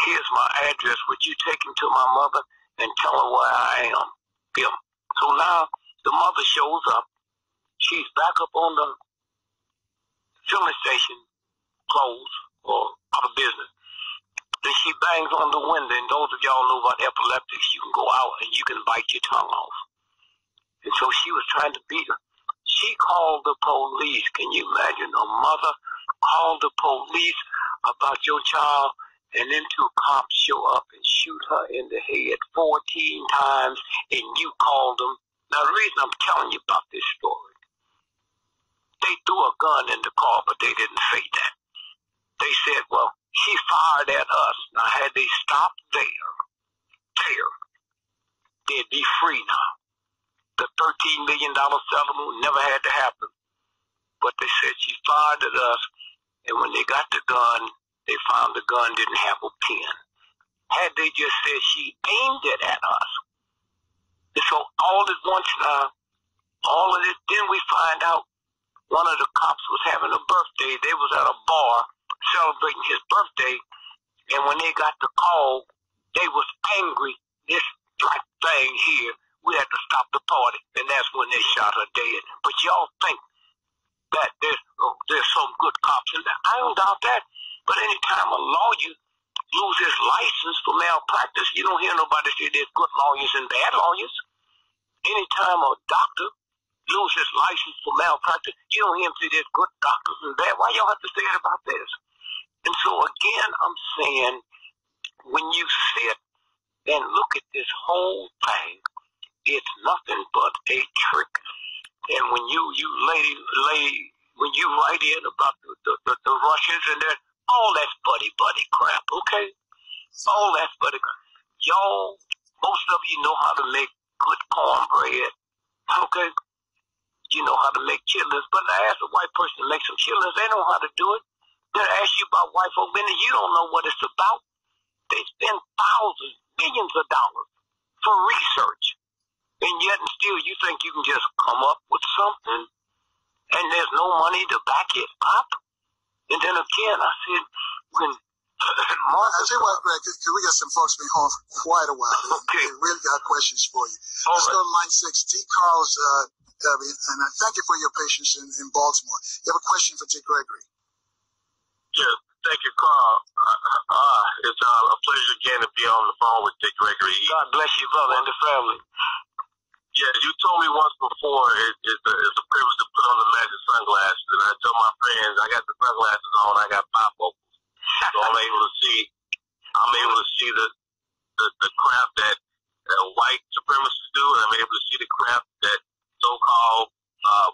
here's my address, would you take him to my mother and tell her where I am? So now the mother shows up, she's back up on the filling station, closed or out of business. Then she bangs on the window, and those of y'all know about epileptics, you can go out and you can bite your tongue off. And so she was trying to beat her. She called the police. Can you imagine? A mother called the police about your child, and then two cops show up and shoot her in the head 14 times, and you called them. Now, the reason I'm telling you about this story, they threw a gun in the car, but they didn't say that. they said, well, she fired at us. Now, had they stopped there, they'd be free now. The $13 million settlement never had to happen. But they said she fired at us, and when they got the gun, they found the gun didn't have a pin. Had they just said she aimed it at us. And so all at once now, all of this, then we find out one of the cops was having a birthday. They was at a bar celebrating his birthday, and when they got the call, they was angry. This black thing here, we had to stop the party, and that's when they shot her dead. But y'all think that there's some good cops in there. I don't doubt that. But anytime a lawyer loses license for malpractice, you don't hear nobody say there's good lawyers and bad lawyers. Anytime a doctor loses license for malpractice, you don't hear him say there's good doctors and bad. Why y'all have to say it about this? And so again, I'm saying, when you sit and look at this whole thing, it's nothing but a trick. And when you when you write in about the Russians and that, all that's buddy crap, okay? All that's buddy crap. Y'all, most of you know how to make good cornbread, okay? You know how to make chitlins, but I ask a white person to make some chitlins, they know how to do it. They'll ask you about white folk, and you don't know what it's about. They spend thousands, millions of dollars for research, and yet and still you think you can just come up with something, and there's no money to back it up. And then again, I said, when I tell you what, Greg, because we got some folks been home for quite a while. Okay. They really got questions for you. All Let's right. go to line 6. D. Carl's, and I thank you for your patience in Baltimore. You have a question for D.Gregory. Yeah, thank you, Carl. It's a pleasure again to be on the phone with D.Gregory. God bless you, brother, and the family. Yeah, you told me once before it's a privilege to put on the magic sunglasses, and I tell my friends I got the sunglasses on, I got bifocals, so I'm able to see the crap that white supremacists do, and I'm able to see the crap that so-called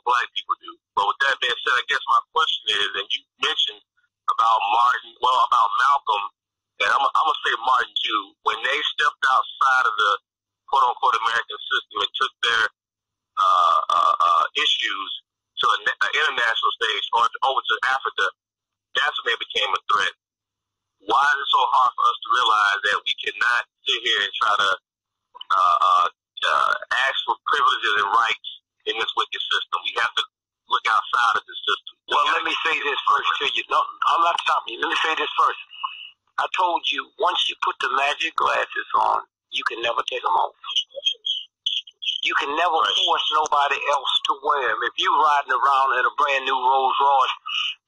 black people do. But with that being said, I guess my question is, and you mentioned about Malcolm, and I'm gonna say Martin too, when they stepped outside of the quote-unquote American system and took their issues to an international stage or over to Africa, that's when they became a threat. Why is it so hard for us to realize that we cannot sit here and try to ask for privileges and rights in this wicked system? We have to look outside of the system. Well, let me say this first to you. No, I'm not stopping you. Let me say this first. I told you, once you put the magic glasses on, you can never take them off. You can never force nobody else to wear them. If you're riding around in a brand new Rolls Royce,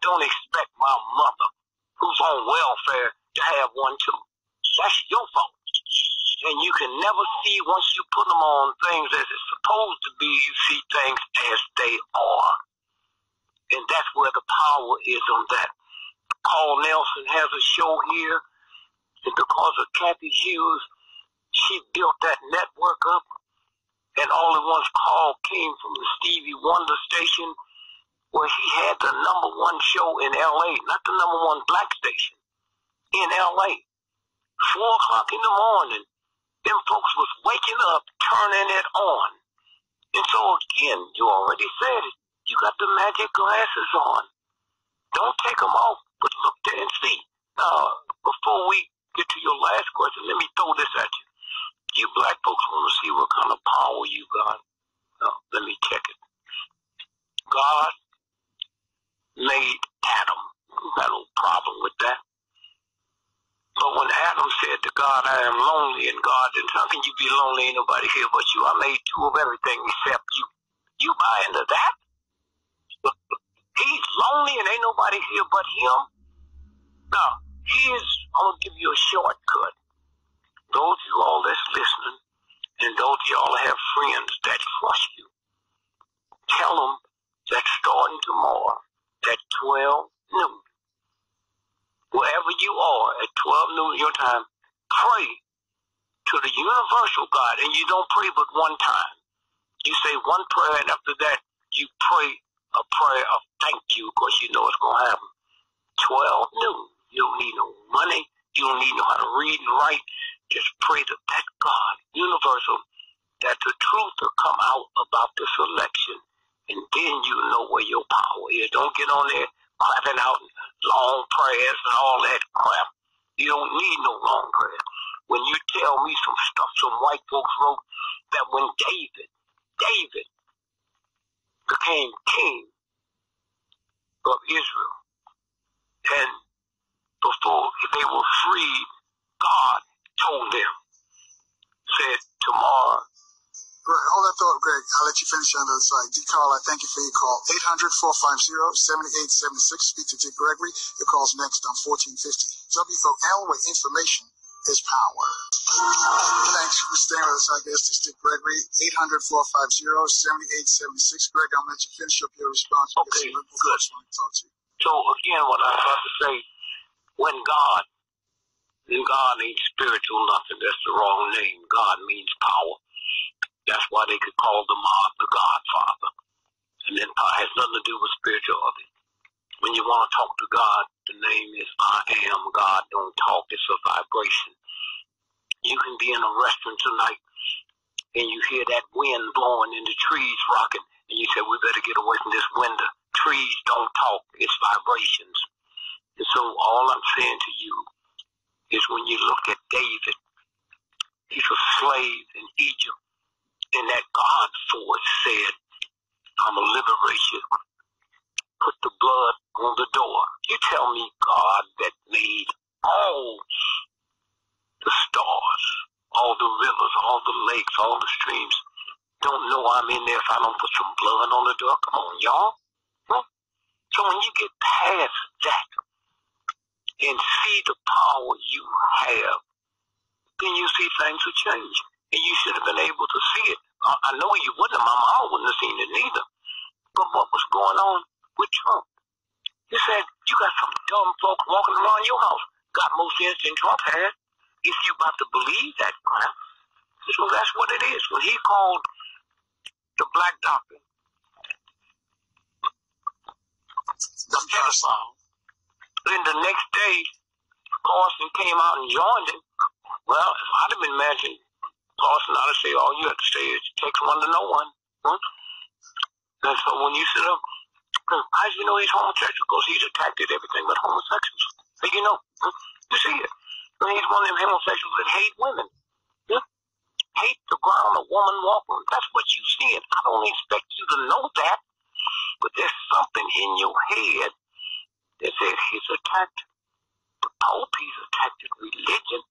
don't expect my mother, who's on welfare, to have one too. That's your fault. And you can never see, once you put them on, things as it's supposed to be. You see things as they are. And that's where the power is on that. Paul Nelson has a show here, and because of Kathy Hughes, she built that network up, and all at once Carl came from the Stevie Wonder station, where he had the #1 show in L.A., not the #1 black station, in L.A. 4 o'clock in the morning, them folks was waking up, turning it on. And so again, you already said it, you got the magic glasses on. Don't take them off, but look there and see. Now, before we get to your last question, let me throw this at you. You black folks want to see what kind of power you got. Now, let me check it. God made Adam. Got no problem with that. But when Adam said to God, I am lonely, and God didn't, how can you be lonely? Ain't nobody here but you. I made 2 of everything except you. You buy into that? He's lonely and ain't nobody here but him. Now, I'm going to give you a shortcut. Those of you all that's listening, and those of y'all that have friends that trust you, tell them that starting tomorrow at 12 noon, wherever you are at 12 noon your time, pray to the universal God, and you don't pray but one time. You say one prayer, and after that, you pray a prayer of thank you, because you know it's going to happen. 12 noon. You don't need no money. You don't need to know how to read and write. Just pray to that God, universal, that the truth will come out about this election. And then you know where your power is. Don't get on there clapping out long prayers and all that crap. You don't need no long prayers. When you tell me some stuff some white folks wrote, that when David became king of Israel, and before they were freed, God told them, said, tomorrow. Right, hold that thought, Greg. I'll let you finish on the other side. D. Carl, I thank you for your call. 800-450-7876. Speak to D.Gregory. Your call's next on 1450. WOL, where information is power. Thanks for staying with us. I guess this is D.Gregory. 800-450-7876. Greg, I'll let you finish up your response. Okay, good. So again, what I'm about to say, when God ain't spiritual nothing. That's the wrong name. God means power. That's why they could call the mob the Godfather. And then power has nothing to do with spirituality. When you want to talk to God, the name is I am God. Don't talk. It's a vibration. You can be in a restaurant tonight and you hear that wind blowing and the trees rocking, and you say, we better get away from this window. Trees don't talk. It's vibrations. And so all I'm saying to you is when you look at David, he's a slave in Egypt, and that God force said, I'm a liberation. Put the blood on the door. You tell me God that made all the stars, all the rivers, all the lakes, all the streams, don't know I'm in there if I don't put some blood on the door? Come on, y'all. So when you get past that and see the power you have, then you see things will change. And you should have been able to see it. I know you wouldn't. My mama wouldn't have seen it neither. But what was going on with Trump? He said, you got some dumb folks walking around your house. Got more sense than Trump had. If you about to believe that crap. So that's what it is. When he called the black doctor, the pedophile, then the next day, Carson came out and joined him. Well, if I'd have been mentioned, Carson ought to say, all you have to say is, it takes one to know one. And so when you sit up, how do you know he's homosexual? Because he's attacked at everything but homosexuals. How you know? You see it. And he's one of them homosexuals that hate women. Hate the ground a woman walks on. That's what you see. And I don't expect you to know that. But there's something in your head that says he's attacked the Pope, he's attacked religion,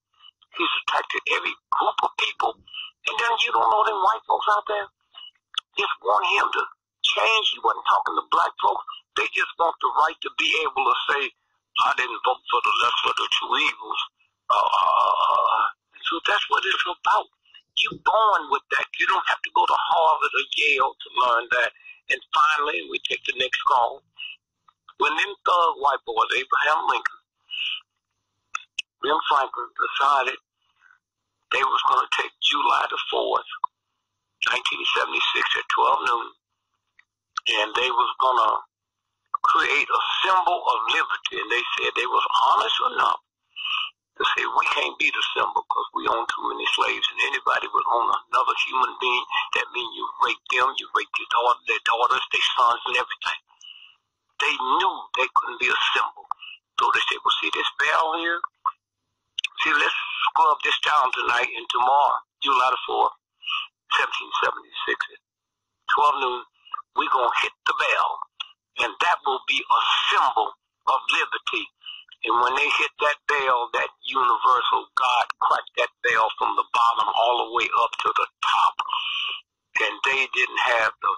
he's attacked every group of people. And then you don't know them white folks out there just want him to change. He wasn't talking to black folks. They just want the right to be able to say, I didn't vote for the lesser of the two evils. So that's what it's about. You're born with that. You don't have to go to Harvard or Yale to learn that. And finally, we take the next call. When them thug white boys, Abraham Lincoln, Ben Franklin, decided they was going to take July the 4th, 1976 at 12 noon, and they was going to create a symbol of liberty. And they said they was honest enough to say, we can't be the symbol because we own too many slaves, and anybody would own another human being. That means you rape them, you rape their daughters, their sons, and everything. They knew they couldn't be a symbol. So they said, well, see this bell here? See, let's scrub this down tonight, and tomorrow, July the 4th, 1776, at 12 noon, we're going to hit the bell, and that will be a symbol of liberty. And when they hit that bell, that universal God cracked that bell from the bottom all the way up to the top. And they didn't have the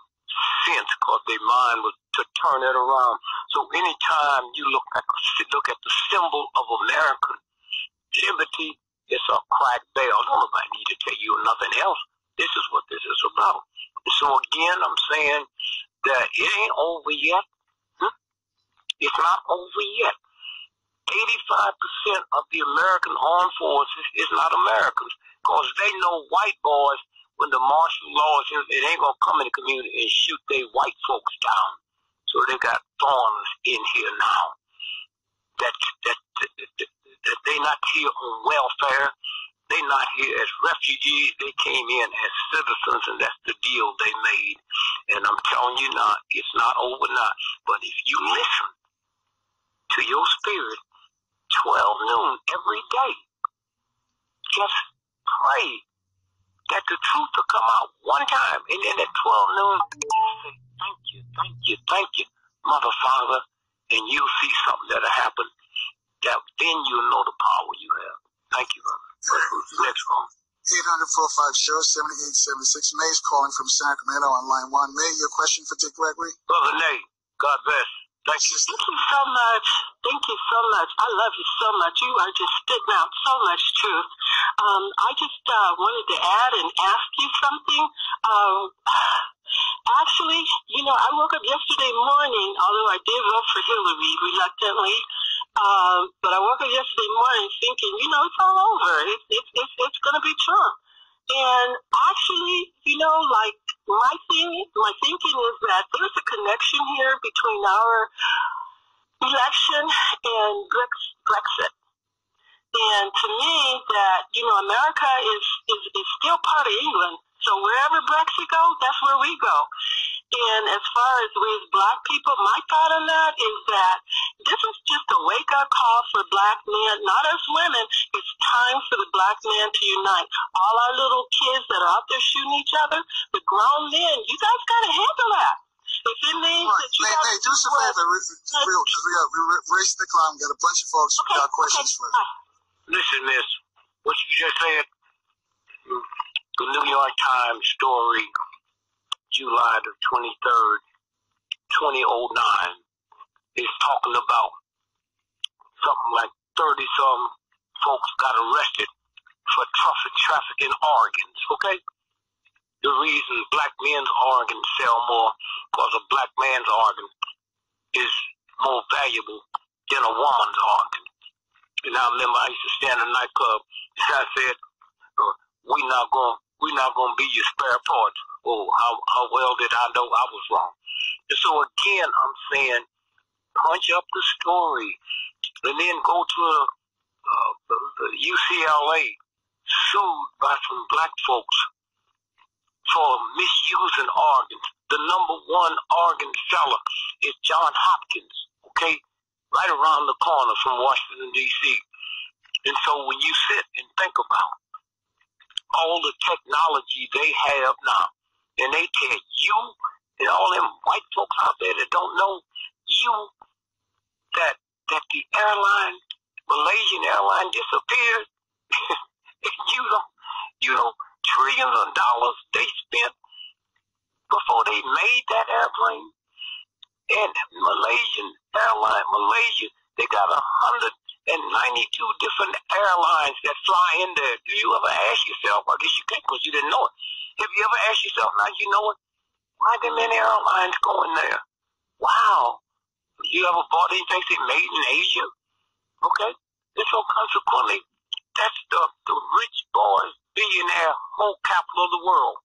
sense because their mind was to turn it around. So anytime you look at the symbol of American liberty, it's a cracked bell. Don't nobody need to tell you nothing else. This is what this is about. And so again, I'm saying that it ain't over yet. It's not over yet. 85% of the American armed forces is not Americans because they know white boys, when the martial law is, it ain't going to come in the community and shoot their white folks down. So they got foreigners in here now. that they not here on welfare. They not here as refugees. They came in as citizens, and that's the deal they made. And I'm telling you now, it's not over now. But if you listen to your spirit, 12 noon every day, just pray that the truth will come out one time. And then at 12 noon, just say, thank you, thank you, thank you, Mother, Father, and you'll see something that'll happen. That then you'll know the power you have. Thank you, brother. Next one. 800-450-7876. May's calling from Sacramento on line 1. May, your question for Dick Gregory? Brother Nate, God bless. Thank you. Thank you so much. Thank you so much. I love you so much. You are just spitting out so much truth. I just wanted to add and ask you something. Actually, I woke up yesterday morning, although I did vote for Hillary reluctantly. But I woke up yesterday morning thinking, it's all over. It's going to be Trump. And actually, like my thinking is that there's a connection here between our election and Brexit. And to me, that America is still part of England. So wherever Brexit goes, that's where we go. And as far as we as black people, my thought on that is that this is just a wake-up call for black men, not us women. It's time for the black man to unite. All our little kids that are out there shooting each other, the grown men, you guys got to handle that. If it means that you got to do us a favor, real, because we got race the clown. We got a bunch of folks who got questions for you. Listen, miss, what you just said, the New York Times story, July the 23rd, 2009, is talking about something like 30-some folks got arrested for trafficking organs, okay? The reason black men's organs sell more because a black man's organ is more valuable than a woman's organ. And I remember I used to stand in a nightclub and I said, we're not gonna be your spare parts. Oh, how well did I know I was wrong? And so again, I'm saying, punch up the story, and then go to the UCLA, sued by some black folks for misusing organs. The number one organ seller is John Hopkins, okay, right around the corner from Washington, D.C. And so when you sit and think about all the technology they have now, and they tell you and all them white folks out there that don't know you that the airline, Malaysian airline, disappeared. you know, trillions of dollars they spent before they made that airplane. And Malaysia, they got 192 different airlines that fly in there. Do you ever ask yourself, I guess you can't because you didn't know it. Have you ever asked yourself, now you know it, why do many airlines go in there? Wow. You ever bought anything say made in Asia? Okay? And so consequently, that's the rich boys, billionaire, whole capital of the world.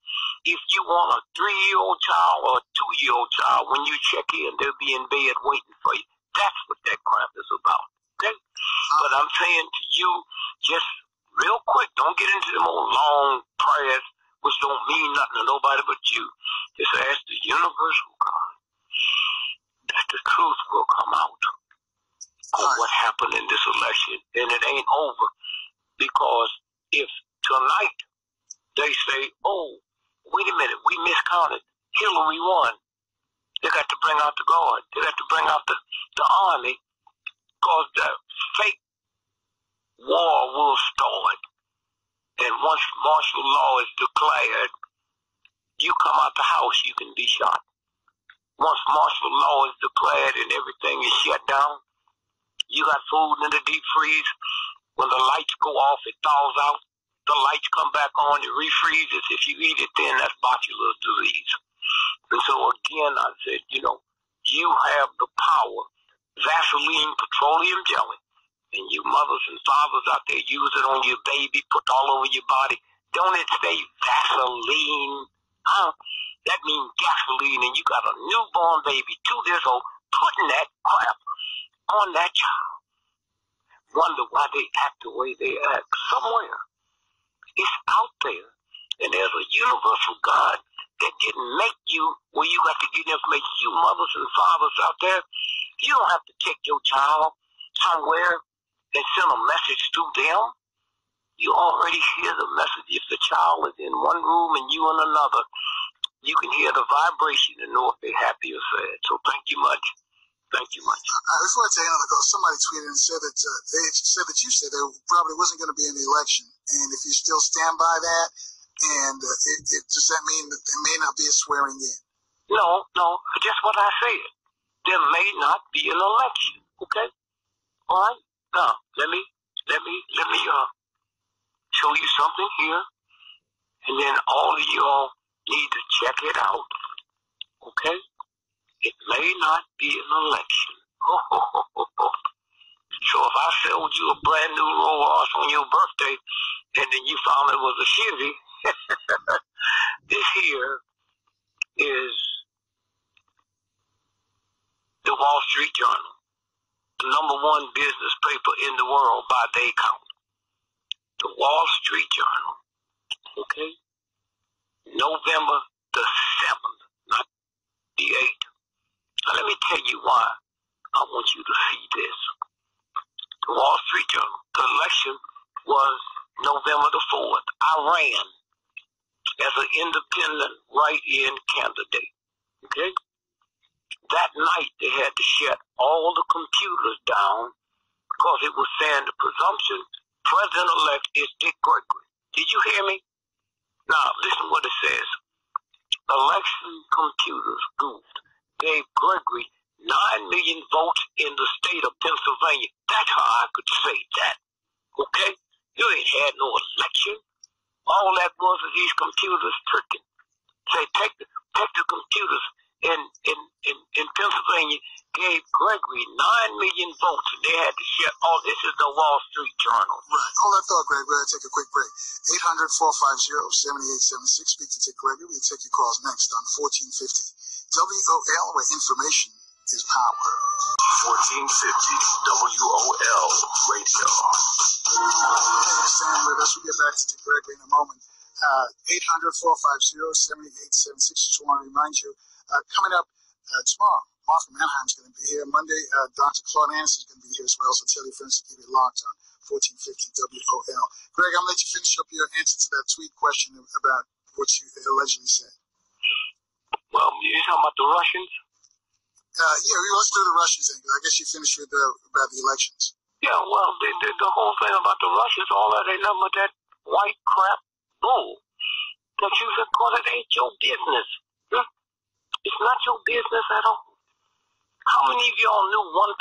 If you want a 3-year-old child or a 2-year-old child, when you check in, they'll be in bed waiting for you. That's what that crap is about. Okay? But I'm saying to you, just real quick, don't get into them old long prayers, which don't mean nothing to nobody but you. Just ask the universal God that the truth will come out on what happened in this election. And it ain't over. Because if tonight they say, oh, wait a minute, we miscounted, Hillary won, they got to bring out the guard. They got to bring out the army, because the fake war will start. And once martial law is declared, you come out the house, you can be shot. Once martial law is declared and everything is shut down, you got food in the deep freeze. When the lights go off, it thaws out. The lights come back on, it refreezes. If you eat it, then that's botulinum disease. And so again, I said, you have the power. Vaseline petroleum jelly. And you mothers and fathers out there, use it on your baby, put all over your body. Don't it say Vaseline? That means gasoline, and you got a newborn baby, 2 years old, putting that crap on that child. wonder why they act the way they act. Somewhere. It's out there. And there's a universal God that didn't make you where you got to get information. You mothers and fathers out there, you don't have to take your child somewhere and send a message to them. You already hear the message. If the child is in one room and you in another, you can hear the vibration and know if they're happy or sad. So thank you much. Thank you much. Before I take another call, somebody tweeted and said that you said there probably wasn't going to be an election, and if you still stand by that, and does that mean that there may not be a swearing in? No, just what I said. There may not be an election. Okay, all right. Now let me show you something here, and then all of y'all need to check it out. Okay. It may not be an election. So if I sold you a brand new Rolls Royce on your birthday and then you found it was a Chevy, this here is the Wall Street Journal, the #1 business paper in the world by day count. The Wall Street Journal, okay? November the 7th, not the 8th. Now, let me tell you why I want you to see this. The Wall Street Journal, the election was November the 4th. I ran as an independent write-in candidate. Okay? That night, they had to shut all the computers down because it was saying the presumption president-elect is D.Gregory. Did you hear me? Now, listen what it says. Election computers goofed. D.Gregory 9 million votes in the state of Pennsylvania. That's how I could say that. Okay? You ain't had no election. All that was is these computers tricking. Say, take the computers in Pennsylvania gave Gregory 9 million votes, and they had to shut all. This is the Wall Street Journal. Right. Hold that thought, Greg. We're going to take a quick break. 800-450-7876. Speak to D.Gregory. We take your calls next on 1450. WOL, where information is power. 1450 WOL Radio. Stand with us. We'll get back to D.Gregory in a moment. 800-450-7876. Just want to remind you, coming up tomorrow, Mark from Anaheim is going to be here. Monday, Dr. Claude Anderson is going to be here as well, so tell your friends to keep it locked on 1450 WOL. Greg, I'm going to let you finish up your answer to that tweet question about what you allegedly said. Well, you talking about the Russians? Let's do the Russians thing. I guess you finished with about the elections. Yeah, well, the whole thing about the Russians, all that ain't nothing but that white crap bull. That you said, because it ain't your business. It's not your business at all. How many of y'all knew 1.5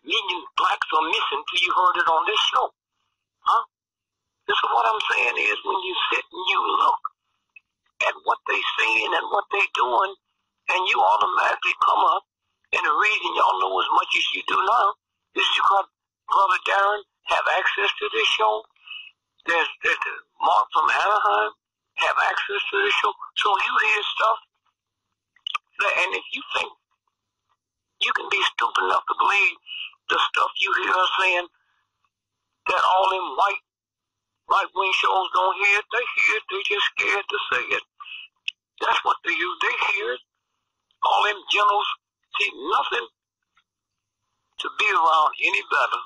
million blacks are missing till you heard it on this show? Huh? This is what I'm saying is when you sit and you look at what they saying and what they doing, and you automatically come up, and the reason y'all know as much as you do now is because Brother Darren have access to this show. There's Mark from Anaheim have access to this show. So you hear stuff, and if you think you can be stupid enough to believe the stuff you hear us saying, that all them right-wing shows don't hear it, they hear it, they just scared to say it. That's what they use. They hear it. All them generals see nothing to be around any better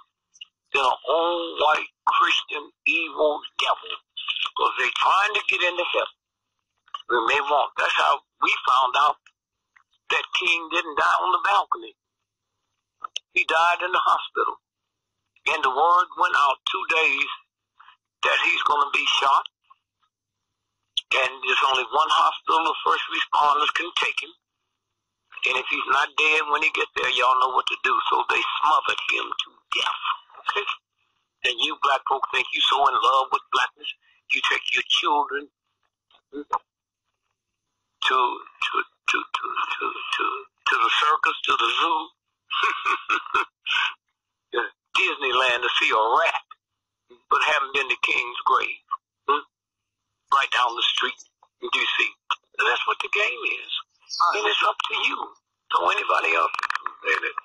than an old white Christian evil devil, because they're trying to get into heaven when they won't. That's how we found out that King didn't die on the balcony. He died in the hospital. And the word went out 2 days that he's going to be shot. And there's only one hospital the first responders can take him. And if he's not dead when he gets there, y'all know what to do. So they smothered him to death. Okay? And you black folk think you're so in love with blackness, you take your children to the circus, to the zoo, Disneyland to see a rat, but haven't been to King's grave. Right down the street in D.C. That's what the game is. Right. And it's up to you. So anybody else can say that.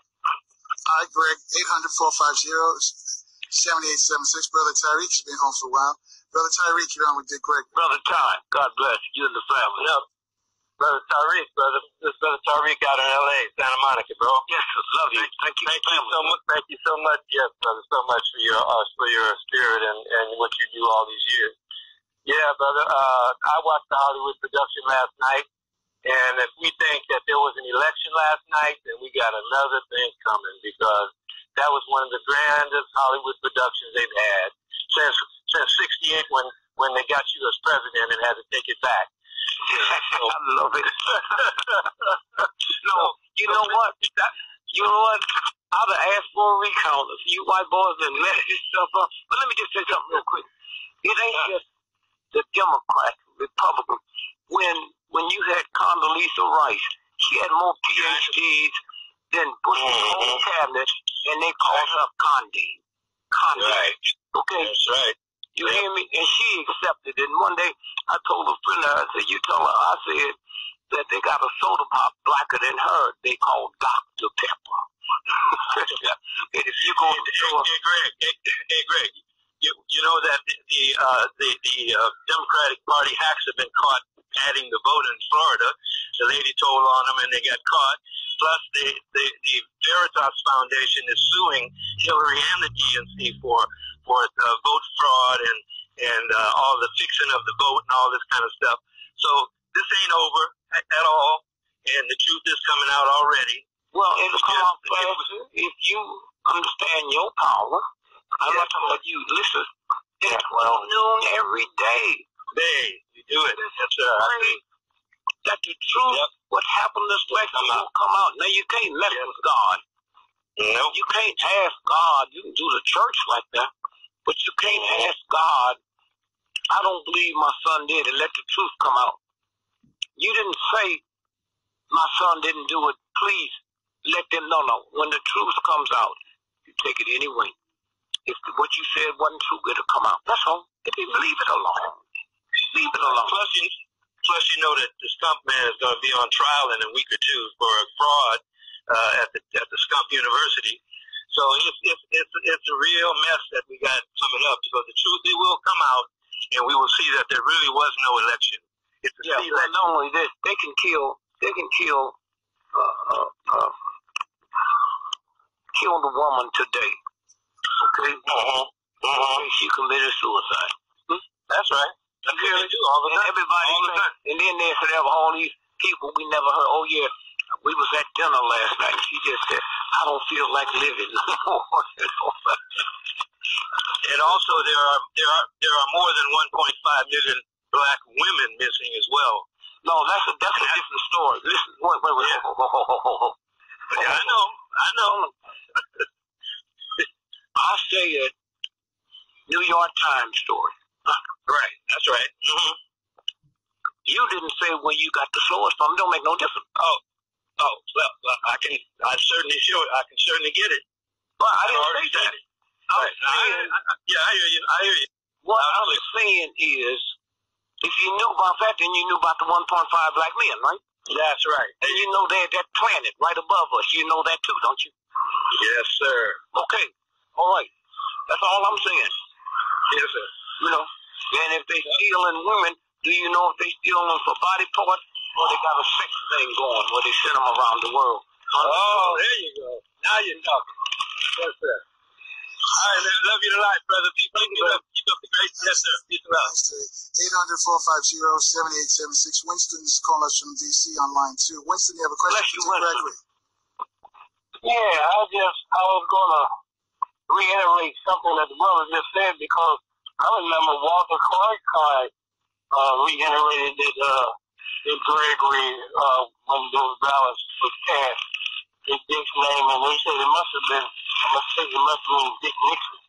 All right, Greg, 800-450 7876. Brother Tyreek's been home for a while. Brother Tyreek, you're on with D.Gregory. Brother Ty, God bless you and the family. Yep. Brother Tyreek, this Brother Tyreek out in L.A., Santa Monica, bro. Yes, love you. Thank you so much. Thank you so much. Yes, brother, so much for your spirit and what you do all these years. Yeah, brother. I watched the Hollywood production last night, and if we think that there was an election last night, then we got another thing coming, because that was one of the grandest Hollywood productions they've had since '68, when they got you as president and had to take it back. So, I love it. You know what? I'd have asked for a recount. You white boys and messed this stuff up. But let me just say something real quick. It ain't just the Democrat, Republican. When you had Condoleezza Rice, she had more PhDs than Bush's whole cabinet, and they called her Condi. Right. Okay. That's right. You hear me? And she accepted it. And one day I told a friend of her, I said, you tell her, I said that they got a soda pop blacker than her. They called Dr. Pepper. And if you go to the store, hey Greg, you know that the Democratic Party hacks have been caught padding the vote in Florida. The lady told on them and they got caught. Plus the Veritas Foundation is suing Hillary and the DNC for vote fraud and all the fixing of the vote and all this kind of stuff. So this ain't over at all, and the truth is coming out already. Well, it'll come out faster if you understand your power. I'm not talking about you. Listen, it's 12 noon every day. You do it. That's right. That the truth, what happened this election will come out. Now, you can't mess with God. Nope. You can't ask God. You can do the church like that, but you can't ask God, I don't believe my son did, and let the truth come out. You didn't say my son didn't do it. Please let them know. No. When the truth comes out, you take it anyway. If what you said wasn't true, it'll come out. That's all. Leave it alone. Leave it alone. Plus, you know that the Stump Man is going to be on trial in a week or two for a fraud at the Stump University. So it's a real mess that we got coming up, because the truth, it will come out, and we will see that there really was no election. It's a election. Not only this, they can kill the woman today. Okay. She committed suicide. That's right. That's what they do all the time. And then they said, all these people we never heard. Oh yeah, we was at dinner last night. She just said, I don't feel like living no more. And also there are more than 1.5 million black women missing as well. No, that's a different story. Listen, wait. Yeah, I know. I'll say it. New York Times story. Right, that's right. Mm-hmm. You didn't say where you got the source from. It don't make no difference. Well, I can certainly get it. Well, I didn't say that. I hear you. What I was saying is, if you knew about that, then you knew about the 1.5 black men, right? That's right. And you know that planet right above us. You know that too, don't you? Yes, sir. Okay. All right. That's all I'm saying. Yes, sir. You know, and if they stealing women, do you know if they stealing them for body parts, or they got a sex thing going where they send them around the world? Oh, there you go. Now you're talking. Yes, sir. All right, man. Love you to life, brother. Keep up the great. Yes, sir. Peace out. 800-450-7876. Winston's calling us from D.C. on line 2. Winston, you have a question for D.Gregory? Yeah, I was going to reiterate something that the brother just said, because I remember Walter Cronkite reiterated that Gregory, when those ballots were cast, his Dick's name, and they said it must have been Dick Nixon.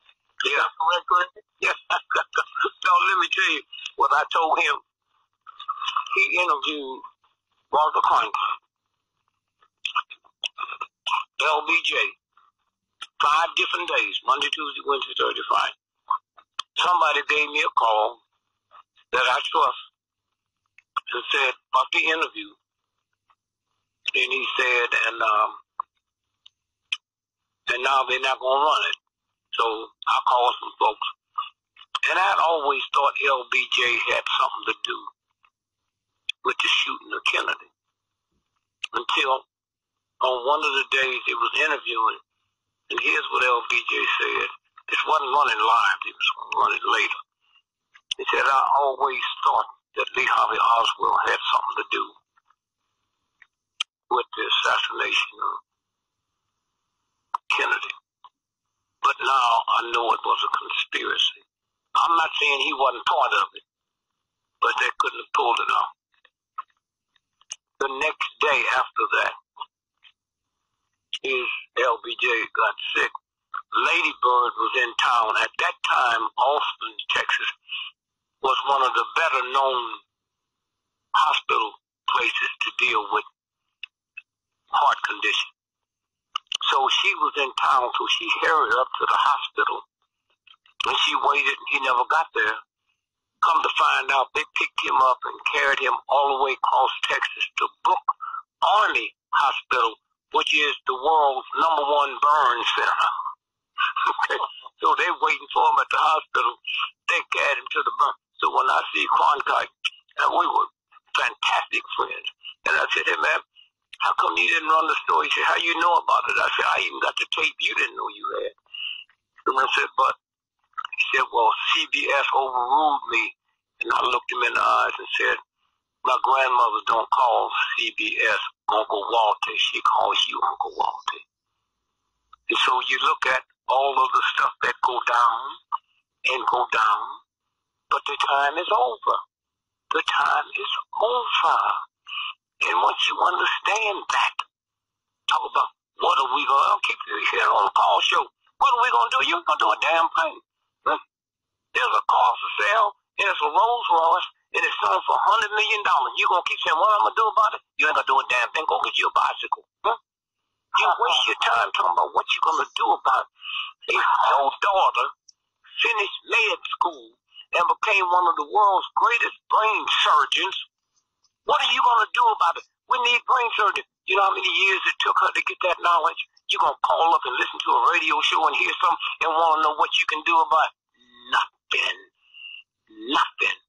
Is that correct, Greg? Yes. No, let me tell you what I told him. He interviewed Walter Cronkite, LBJ, 5 different days, Monday, Tuesday, Wednesday, Thursday, Friday. Somebody gave me a call that I trust and said about the interview. And he said, and now they're not going to run it. So I called some folks, and I'd always thought LBJ had something to do with the shooting of Kennedy until on one of the days they was interviewing, and here's what LBJ said. This wasn't running live, he was running later. He said, I always thought that Lee Harvey Oswald had something to do with the assassination of Kennedy. But now I know it was a conspiracy. I'm not saying he wasn't part of it, but they couldn't have pulled it off. The next day after that, LBJ got sick. Lady Bird was in town. At that time, Austin, Texas, was one of the better known hospital places to deal with heart condition. So she was in town, so she hurried up to the hospital, and she waited, and he never got there. Come to find out, they picked him up and carried him all the way across Texas to Brooke Army Hospital, which is the world's #1 burn center. Okay. So they waiting for him at the hospital. They carried him to the burn. So when I see Cronkite, and we were fantastic friends, and I said, hey man, how come you didn't run the story? He said, how you know about it? I said, I even got the tape you didn't know you had. And I said, but he said, well, CBS overruled me. And I looked him in the eyes and said, my grandmother don't call CBS Uncle Walter. She calls you Uncle Walter. And so you look at all of the stuff that go down and go down, but the time is over. The time is over. And once you understand that, talk about what are we going to keep you here on the call show. What are we going to do? You ain't going to do a damn thing. There's a car for sale, and it's a Rolls Royce, and it's selling for $100 million. You going to keep saying, what I'm going to do about it? You ain't going to do a damn thing. Go get you a bicycle. You waste your time talking about what you're going to do about it. If your daughter finished med school and became one of the world's greatest brain surgeons, what are you going to do about it? We need brain surgeons. You know how many years it took her to get that knowledge? You're going to call up and listen to a radio show and hear something and want to know what you can do about it? Nothing. Nothing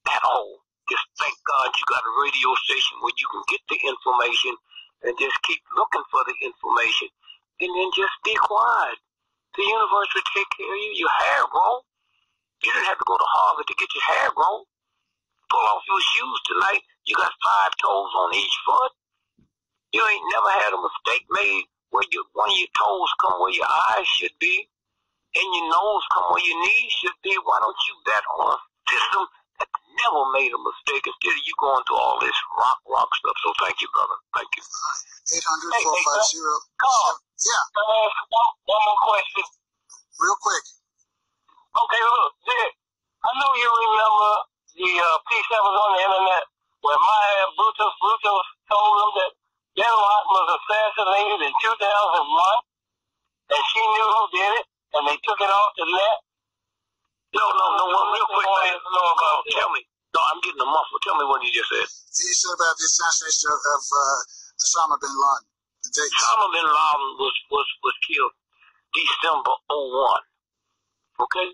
at all. Just thank God you got a radio station where you can get the information and just keep looking for the information. And then just be quiet. The universe will take care of you. Your hair grow. You didn't have to go to Harvard to get your hair grown. Pull off your shoes tonight. You got 5 toes on each foot. You ain't never had a mistake made where one of your toes come where your eyes should be and your nose come where your knees should be. Why don't you bet on a system that never made a mistake instead of you going through all this rock stuff? So thank you, brother. Thank you. 800-450. Yeah. Can I ask one more question? Real quick. Okay, look, Dick, I know you remember the piece that was on the internet where Maya Brutus told them that Bin Laden was assassinated in 2001, and she knew who did it, and they took it off the net. No, real quick, tell me. No, I'm getting a muffle. Tell me what you just said. You said about the assassination of Osama bin Laden. Osama bin Laden was killed December 01. Okay?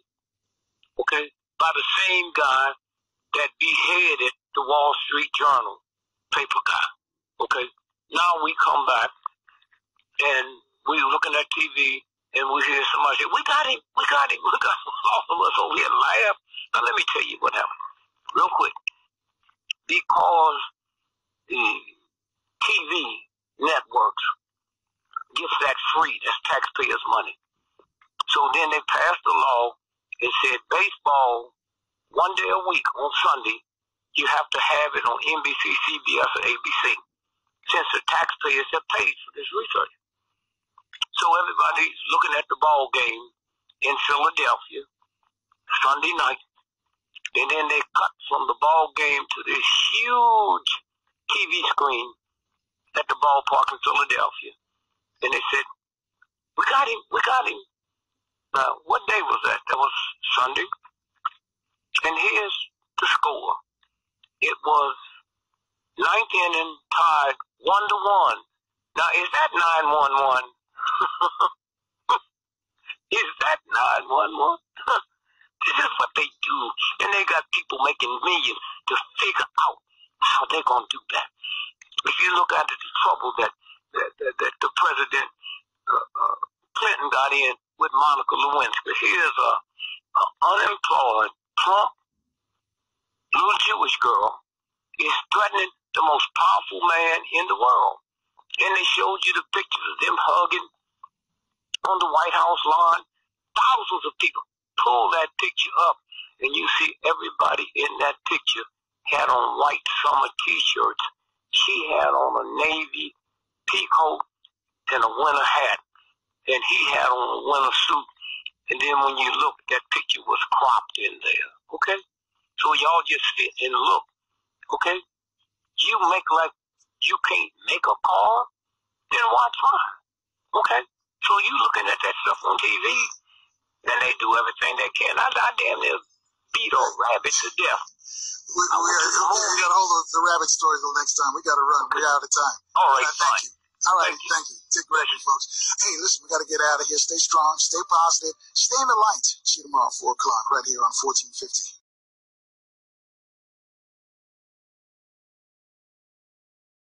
By the same guy that beheaded the Wall Street Journal paper guy. Okay? Now we come back and we're looking at TV and we hear somebody say, we got him. All of us over here laugh. Now let me tell you what happened. Real quick. Because the TV networks gets that free, that's taxpayers' money. So then they passed a law and said baseball 1 day a week on Sunday, you have to have it on NBC, CBS, or ABC, since the taxpayers have paid for this research. So everybody's looking at the ball game in Philadelphia Sunday night, and then they cut from the ball game to this huge TV screen at the ballpark in Philadelphia, and they said, we got him. Now, what day was that? That was Sunday. And here's the score. It was 9th inning, tied 1-1. Now, is that 9-1-1? Is that 911? This is what they do. And they got people making millions to figure out how they're going to do that. If you look at the trouble that the President Clinton got in with Monica Lewinsky, here's a unemployed, plump, little Jewish girl is threatening the most powerful man in the world. And they showed you the pictures of them hugging on the White House lawn. Thousands of people. Pull that picture up, and you see everybody in that picture had on white summer T-shirts. She had on a navy peacoat and a winter hat, and he had on a winter suit. And then when you look, that picture was cropped in there, okay? So y'all just sit and look, okay? You make like you can't make a call, then watch mine, okay? So you looking at that stuff on TV, and they do everything they can. I damn near beat a rabbit to death. We got to hold the rabbit story till next time. We got to run. Okay. We're out of time. All right, thank you. All right, thank you. D.Gregory, folks. Hey, listen, we got to get out of here. Stay strong, stay positive, stay in the light. See you tomorrow, 4 o'clock, right here on 1450.